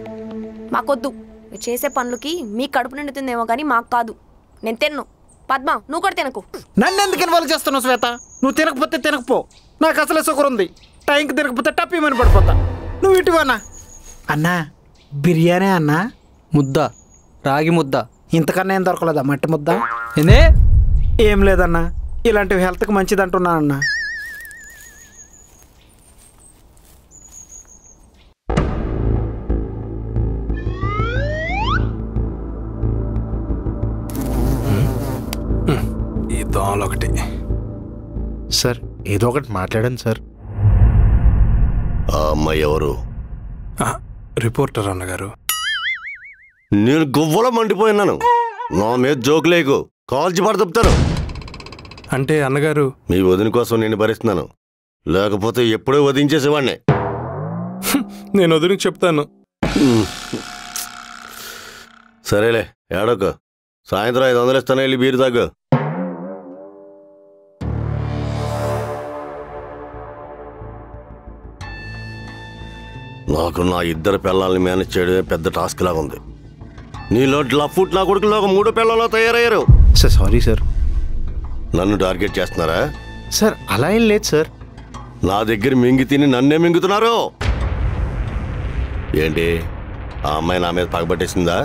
మాకొద్దు. మీరు చేసే పనులకి మీ కడుపు నిండుతుందేమో కానీ మాకు కాదు. నేను తిన్ను. పద్మ నువ్వు కూడా తినకు. నన్ను ఎందుకు ఇన్వాల్వ్ చేస్తున్నావు శ్వేత? నువ్వు తినకపోతే తినకపో, నాకు అసలే షుగర్ ఉంది. టైంకి తినకపోతే టప్పీమని పడిపోతా. నువ్వు ఇటువన్నా అన్నా? బిర్యానీ అన్నా? ముద్ద, రాగి ముద్ద. ఇంతకన్నా ఏం దొరకలేదా? మట్టి ముద్ద. ఏందే? ఏం లేదన్నా, ఇలాంటివి హెల్త్కి మంచిది అంటున్నానన్నా. ఈ దోమలు ఒకటి. సార్ ఏదో ఒకటి మాట్లాడండి సార్. ఆ అమ్మాయి ఎవరు? రిపోర్టర్ అన్నగారు. నేను గువ్వలో మండిపోయినాను. నా మీద జోక్ లేకు, కాల్చి పడతాను. అంటే అన్నగారు, మీ వదిన కోసం నేను భరిస్తున్నాను, లేకపోతే ఎప్పుడో వదించేసేవాడిని. నేను వదిలికి చెప్తాను. సరేలే, ఏడోక. సాయంత్రం 500 ఇస్తాను, వెళ్ళి బీరు తాగు. నాకు నా ఇద్దరు పిల్లల్ని మేనేజ్ చేయడమే పెద్ద టాస్క్ లాగా ఉంది. నీలో లఫ్ట్ నా కొడుకులో ఒక 3 పిల్లలు తయారయ్యారు. Sir sorry sir. నన్ను టార్గెట్ చేస్తున్నారా? సార్ అలా ఏం లేదు సార్. నా దగ్గర మింగి తిని నన్నే మింగుతున్నారు. ఏంటి, ఆ అమ్మాయి నా మీద పగబట్టేసిందా?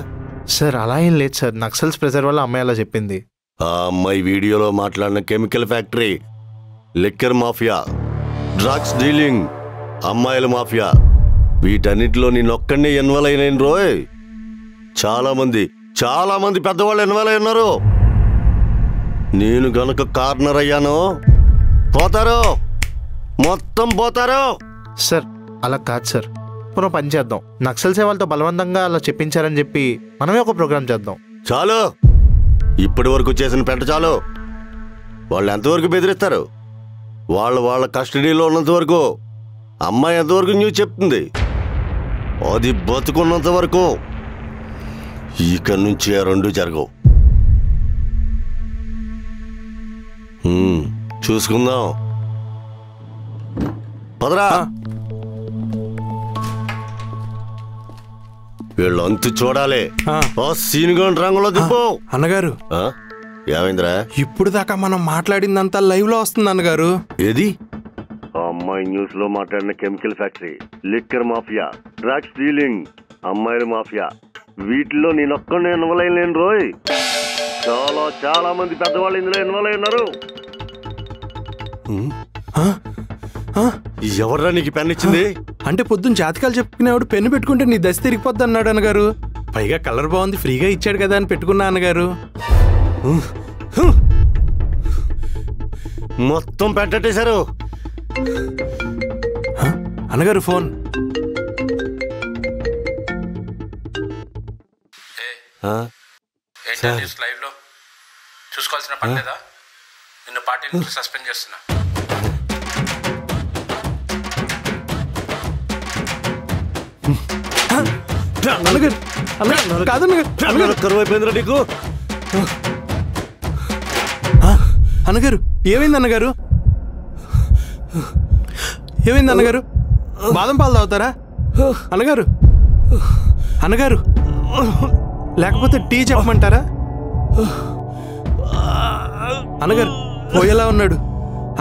సార్ అలా ఏం లేదు సార్. నక్సల్స్ ప్రెజర్ వల్ల అమ్మాయి అలా చెప్పింది. ఆ అమ్మాయి వీడియోలో మాట్లాడిన chemical factory, liquor mafia, drugs dealing, అమ్మాయిల మాఫియా, వీటన్నిటిలో నేనొక్కడినే ఇన్వాల్వ్ అయిన రోయ్. చాలా మంది పెద్దవాళ్ళు ఇన్వాల్వ్ అయి ఉన్నారు. నేను గనక కార్నర్ అయ్యాను, పోతారు, మొత్తం పోతారు. సార్ అలా కాదు సార్. మనం పని చేద్దాం. నక్సల్ సేవలతో బలవంతంగా అలా చెప్పించారని చెప్పి మనమే ఒక ప్రోగ్రామ్ చేద్దాం. చాలు, ఇప్పటి వరకు చేసిన పెంట చాలు. వాళ్ళు ఎంతవరకు బెదిరిస్తారు? వాళ్ళ కస్టడీలో ఉన్నంత వరకు. అమ్మాయి ఎంతవరకు న్యూస్ చెప్తుంది, అది బతుకున్నంత వరకు. ఇక నుంచి 2 జరగవు. చూసుకుందాం. పదరా. వీళ్ళు అంతు చూడాలి. సీనుగోని రంగులో దింపు. అన్నగారు ఏమైందిరా? ఇప్పుడు దాకా మనం మాట్లాడిందంతా లైవ్ లో వస్తుంది అన్నగారు. ఏది? అమ్మాయి న్యూస్ లో మాట్లాడిన chemical factory, liquor mafia, drugs dealing, అమ్మాయిల మాఫియా, వీటిలో నేనొక్కడే ఇన్వాల్వ్ అయ్యలేను రోయ్. చాలా చాలా మంది పెద్దవాళ్ళు ఇందులో ఇన్వాల్వ్ అయి ఉన్నారు. ఎవర్రా నీకు పెన్ ఇచ్చింది? అంటే పొద్దున్న జాతకాలు చెప్పుకునేవాడు పెన్ను పెట్టుకుంటే నీ దశ తిరిగిపోద్ది అన్నాడు అన్నగారు. పైగా కలర్ బాగుంది, ఫ్రీగా ఇచ్చాడు కదా అని పెట్టుకున్నా అన్నగారు. మొత్తం పెట్టేశారు. అన్నగారు ఫోన్. లైవ్ లో చూసుకోవాల్సిన పని లేదా? నిన్ను పార్టీ నుంచి సస్పెండ్ చేస్తున్నా. కరువైపోయిందిరా నీకు. అన్నగారు ఏమైంది అన్నగారు? ఏమైంది అన్నగారు? బాదం పాలు తాగుతారా అన్నగారు? అన్నగారు లేకపోతే టీ చెప్పమంటారా? అన్నగారు పోయేలా ఉన్నాడు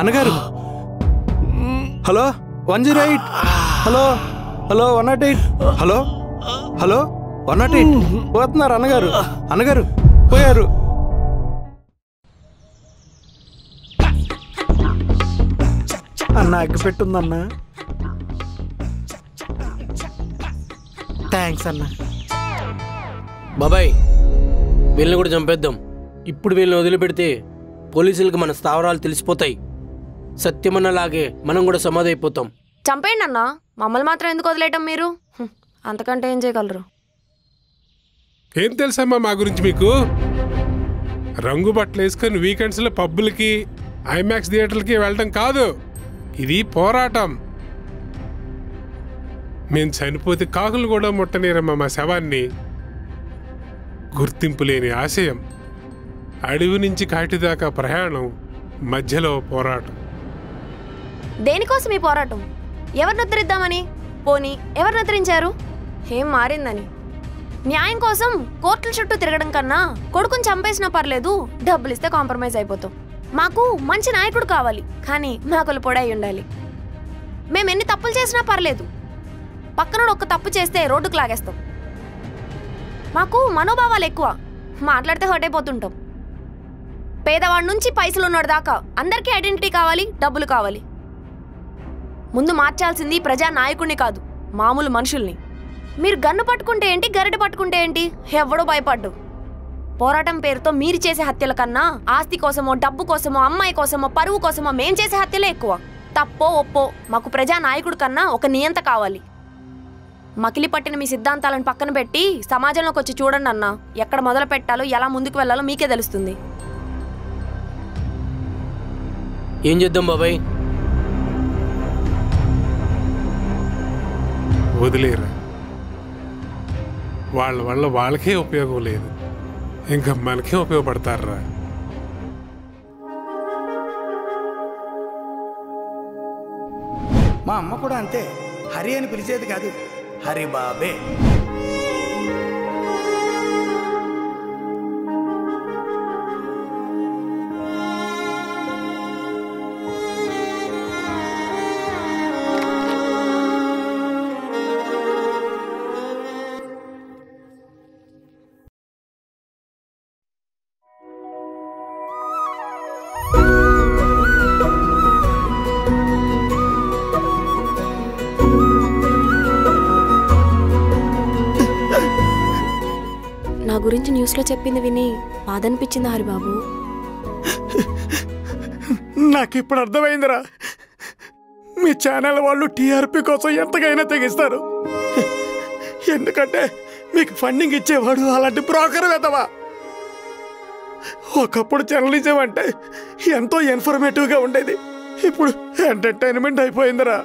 అన్నగారు. Hello 108. Hello hello 108. Hello hello 108. పోతున్నారు అన్నగారు. అన్నగారు పోయారు. అన్న అగ్గిపెట్టుందన్న. థ్యాంక్స్ అన్న. బాబాయ్ వీళ్ళని కూడా చంపేద్దాం. ఇప్పుడు వీళ్ళని వదిలిపెడితే పోలీసులకు మన స్థావరాలు తెలిసిపోతాయి. సత్యమన్నలాగే మనం కూడా సమాధి అయిపోతాం. చంపేయండి అన్న, మమ్మల్ని మాత్రం ఎందుకు వదిలేయటం మీరు? అంతకంటే ఏం చేయగలరు? ఏం తెలుసమ్మా మా గురించి మీకు? రంగు బట్టలు వేసుకొని వీకెండ్స్లో పబ్బులకి, ఐమాక్స్ థియేటర్లకి వెళ్ళటం కాదు. ఇది పోరాటం. మేము చనిపోతే కాకులు కూడా ముట్టనేరమ్మా మా శవాన్ని. గుర్తింపు లేని ఆశయం, అడవి నుంచి కాటి దాకా ప్రయాణం, మధ్యలో పోరాటం. దేనికోసం ఈ పోరాటం? ఎవరిని ఉద్ధరిద్దామని? పోనీ ఎవరిని ఉద్ధరించారు? ఏం మారిందని? న్యాయం కోసం కోర్టుల చుట్టూ తిరగడం కన్నా కొడుకుని చంపేసినా పర్లేదు, డబ్బులు ఇస్తే కాంప్రమైజ్ అయిపోతాం. మాకు మంచి నాయకుడు కావాలి, కానీ మాకులు పొడై ఉండాలి. మేము ఎన్ని తప్పులు చేసినా పర్లేదు, పక్కనోడు ఒక్క తప్పు చేస్తే రోడ్డుకు లాగేస్తాం. మాకు మనోభావాలు ఎక్కువ, మాట్లాడితే హర్ట్ అయిపోతుంటాం. పేదవాడి నుంచి పైసలు ఉన్నాడు దాకా అందరికీ ఐడెంటిటీ కావాలి, డబ్బులు కావాలి. ముందు మార్చాల్సింది ప్రజా నాయకుడిని కాదు, మామూలు మనుషుల్ని. మీరు గన్ను పట్టుకుంటే ఏంటి, గరిటె పట్టుకుంటే ఏంటి, ఎవడో భయపడ్డు. పోరాటం పేరుతో మీరు చేసే హత్యల కన్నా ఆస్తి కోసమో, డబ్బు కోసమో, అమ్మాయి కోసమో, పరువు కోసమో మేం చేసే హత్యలే ఎక్కువ. తప్పో ఒప్పో మాకు ప్రజా నాయకుడి కన్నా ఒక నియంత కావాలి. మకిలి పట్టిన మీ సిద్ధాంతాలను పక్కన పెట్టి సమాజంలోకి వచ్చి చూడండి అన్న. ఎక్కడ మొదలు పెట్టాలో, ఎలా ముందుకు వెళ్ళాలో మీకే తెలుస్తుంది. ఏం చేద్దాం బాబాయ్? వదిలేరా. వాళ్ళ వల్ల వాళ్ళకే ఉపయోగం లేదు, ఇంకా మనకే ఉపయోగపడతారా? మా అమ్మ కూడా అంతే. హరి అని పిలిచేది కాదు, హరి బాబే. నా గురించి న్యూస్లో చెప్పింది విని బాధ అనిపించింది హరిబాబు. నాకు ఇప్పుడు అర్థమైందిరా, మీ ఛానల్ వాళ్ళు టీఆర్పీ కోసం ఎంతకైనా తెగిస్తారు. ఎందుకంటే మీకు ఫండింగ్ ఇచ్చేవాడు అలాంటి బ్రోకర్ వెదవా. ఒకప్పుడు జర్నలిజం అంటే ఎంతో ఇన్ఫర్మేటివ్గా ఉండేది, ఇప్పుడు ఎంటర్టైన్మెంట్ అయిపోయిందిరా.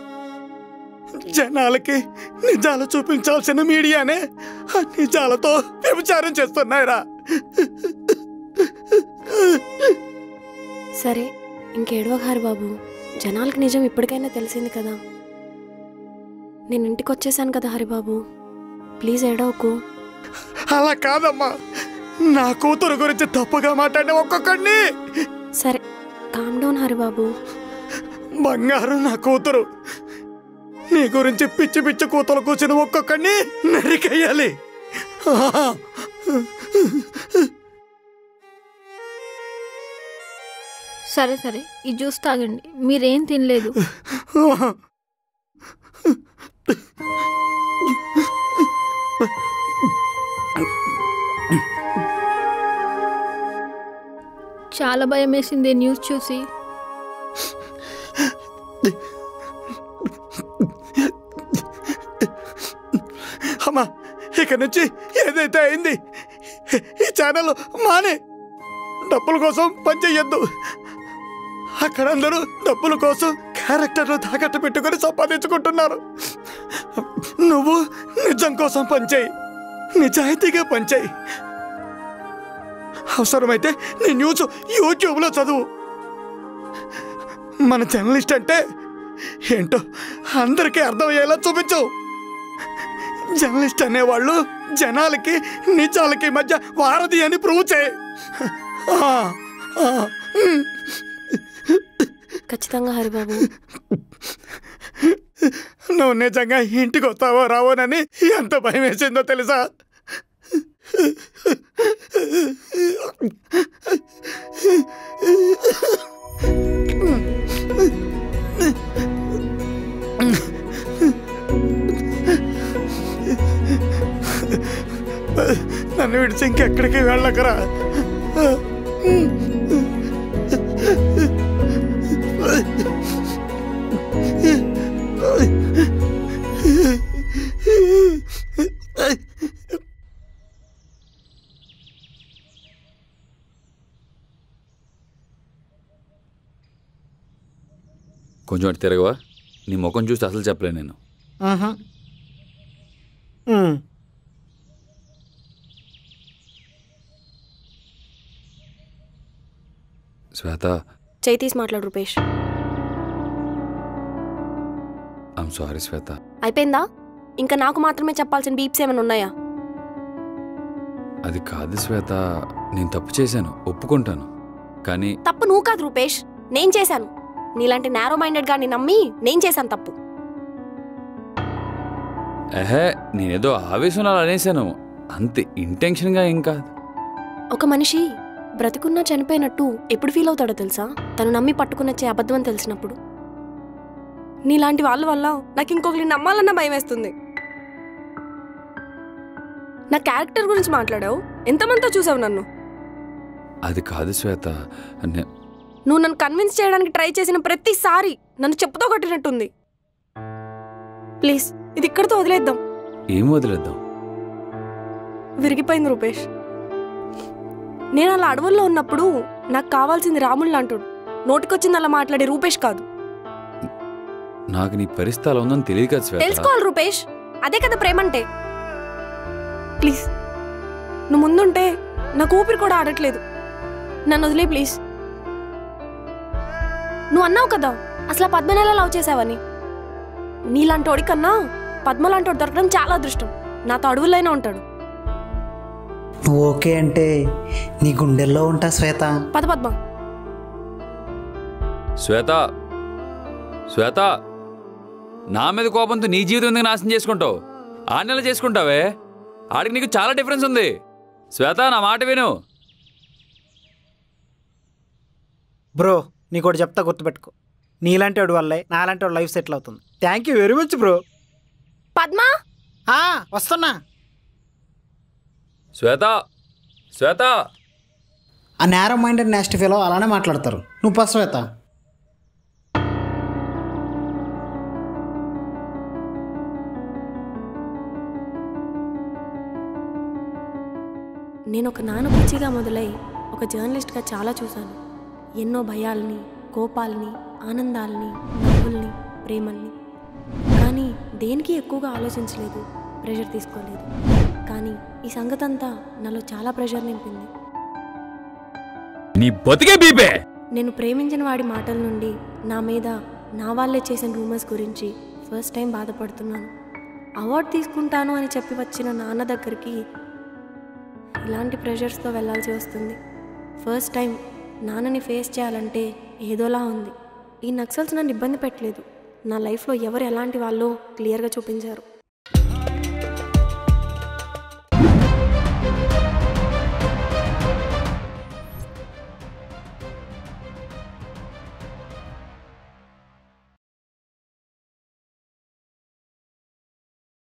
జనాలకి నిజాలు చూపించాల్సిన మీడియానే నిజాలతో వ్యభిచారం చేస్తున్నాయిరా. సరే, ఇంకేడవక హరిబాబు, జనాలకి నిజం ఇప్పటికైనా తెలిసింది కదా. నేను ఇంటికి వచ్చేసాను కదా హరిబాబు, ప్లీజ్ ఏడవకు. అలా కాదమ్మా, నా కూతురు గురించి తప్పుగా మాట్లాడిన ఒక్కొక్కడిని. సరే కామ్ డౌన్ హరిబాబు. బంగారు నా కూతురు, నీ గురించి పిచ్చి పిచ్చి కూతురు కూర్చుని ఒక్కొక్కడిని నరికేయాలి. సరే సరే, ఈ జ్యూస్ తాగండి, మీరేం తినలేదు. చాలా భయం వేసింది న్యూస్ చూసి. అమ్మా, ఇక నుంచి ఏదైతే అయింది ఈ ఛానల్ మానే. డబ్బుల కోసం పనిచేయద్దు. అక్కడ అందరూ డబ్బుల కోసం క్యారెక్టర్లు తాకట్టు పెట్టుకొని సంపాదించుకుంటున్నారు. నువ్వు నిజం కోసం పనిచేయి, నిజాయితీగా పనిచేయి. అవసరమైతే నీ న్యూస్ యూట్యూబ్లో చదువు. మన జర్నలిస్ట్ అంటే ఏంటో అందరికీ అర్థమయ్యేలా చూపించు. జర్నలిస్ట్ అనేవాళ్ళు జనాలకి నిజాలకి మధ్య వారధి అని ప్రూవ్ చేయి. ఖచ్చితంగా హరిబాబు. నువ్వు నిజంగా ఇంటికి వస్తావో రావోనని ఎంత భయం వేసిందో తెలుసా? నన్ను విడిచి ఇంకెక్కడికి వెళ్ళకరా. కొంచెం అటు తిరగవా? నీ ముఖం చూస్తే అసలు చెప్పలే నేను. శ్వేత, చేయి తీసి మాట్లాడు రూపేష్. ఐమ్ సారీ శ్వేత. అయిపోయిందా? ఇంకా నాకు మాత్రమే చెప్పాల్సిన బీప్స్ ఏమైనా ఉన్నాయా? అది కాదు శ్వేత, నేను తప్పు చేశాను, ఒప్పుకుంటాను. కానీ తప్పు నువ్వు కాదు రూపేష్, నేను చేశాను. నీలాంటి నారో మైండెడ్ గాని నమ్మి నేను చేశాను తప్పు. నేనేదో ఆవేశంలో అనేశాను అంతే, ఇంటెన్షన్గా ఏం కాదు. ఒక మనిషి బ్రతికున్నా చనిపోయినట్టు ఎప్పుడు ఫీల్ అవుతాడో తెలుసా? తను నమ్మి పట్టుకునొచ్చే అబద్ధం అని తెలిసినప్పుడు. నీలాంటి వాళ్ళ వల్ల నాకు ఇంకొకరిని నమ్మాలన్న భయం వేస్తుంది. నా క్యారెక్టర్ గురించి మాట్లాడావు, ఎంతమందితో చూసావు నన్ను? అది కాదు శ్వేత, నువ్వు నన్ను కన్విన్స్ చేయడానికి ట్రై చేసిన ప్రతిసారి నన్ను చెప్పుతో కొట్టినట్టుంది. ప్లీజ్ ఇది ఇక్కడితో వదిలేద్దాం. ఏం వదిలేద్దాం? విరిగిపోయింది రూపేష్. నేను అలా అడవుల్లో ఉన్నప్పుడు నాకు కావాల్సింది రాములు లాంటాడు, నోటికొచ్చింది అలా మాట్లాడే రూపేష్ కాదు. నాకు నీ పరిస్థితి అలా ఉందని తెలియదు కదా శ్వేత. తెలుసుకోవాలి రూపేష్, అదే కదా ప్రేమంటే. ప్లీజ్ నువ్వు ముందుంటే నాకు ఊపిరి కూడా ఆడట్లేదు, నన్ను వదిలే ప్లీజ్. నువ్వు అన్నావు కదా అసలు పద్మనేలా లవ్ చేసావని. నీలాంటోడి కన్నా పద్మలాంటోడు దొరకడం చాలా అదృష్టం. నాతో అడవులైనా ఉంటాడు. నువ్వు ఓకే అంటే నీ గుండెల్లో ఉంటా శ్వేత. పద పద్మ. శ్వేత, శ్వేత, నా మీద కోపంతో నీ జీవితం ఎందుకు నాశనం చేసుకుంటావు? ఆ నెల చేసుకుంటావే, ఆడికి నీకు చాలా డిఫరెన్స్ ఉంది. శ్వేత, నా మాట విను. బ్రో నీకోటి చెప్తా, గుర్తుపెట్టుకో. నీలాంటి వాడి వల్లే నాలాంటి వాడు లైఫ్ సెటిల్ అవుతుంది. Thank you very much bro. Padma వస్తున్నా. శ్వేత, శ్వేత. ఆ నేరో మైండెడ్ నెక్స్ట్ ఫెలో అలానే మాట్లాడతారు. నువ్వు పా శ్వేత. నేను ఒక నాన్న పిచ్చిగా మొదలై ఒక జర్నలిస్ట్గా చాలా చూశాను. ఎన్నో భయాల్ని, కోపాలని, ఆనందాలని, నవ్వుల్ని, ప్రేమల్ని. కానీ దేనికి ఎక్కువగా ఆలోచించలేదు, ప్రెషర్ తీసుకోలేదు. కానీ ఈ సంగతంతా నాలో చాలా ప్రెషర్ నింపింది. నీ బతికే బీపే. నేను ప్రేమించిన వాడి మాటల నుండి నా మీద నా వాళ్ళే చేసిన రూమర్స్ గురించి ఫస్ట్ టైం బాధపడుతున్నాను. అవార్డు తీసుకుంటాను అని చెప్పి వచ్చిన నాన్న దగ్గరికి ఇలాంటి ప్రెషర్స్తో వెళ్ళాల్సి వస్తుంది. ఫస్ట్ టైం నాన్నని ఫేస్ చేయాలంటే ఏదోలా ఉంది. ఈ నక్సల్స్ నన్ను ఇబ్బంది పెట్టలేదు. నా లైఫ్లో ఎవరు ఎలాంటి వాళ్ళో క్లియర్గా చూపించారు.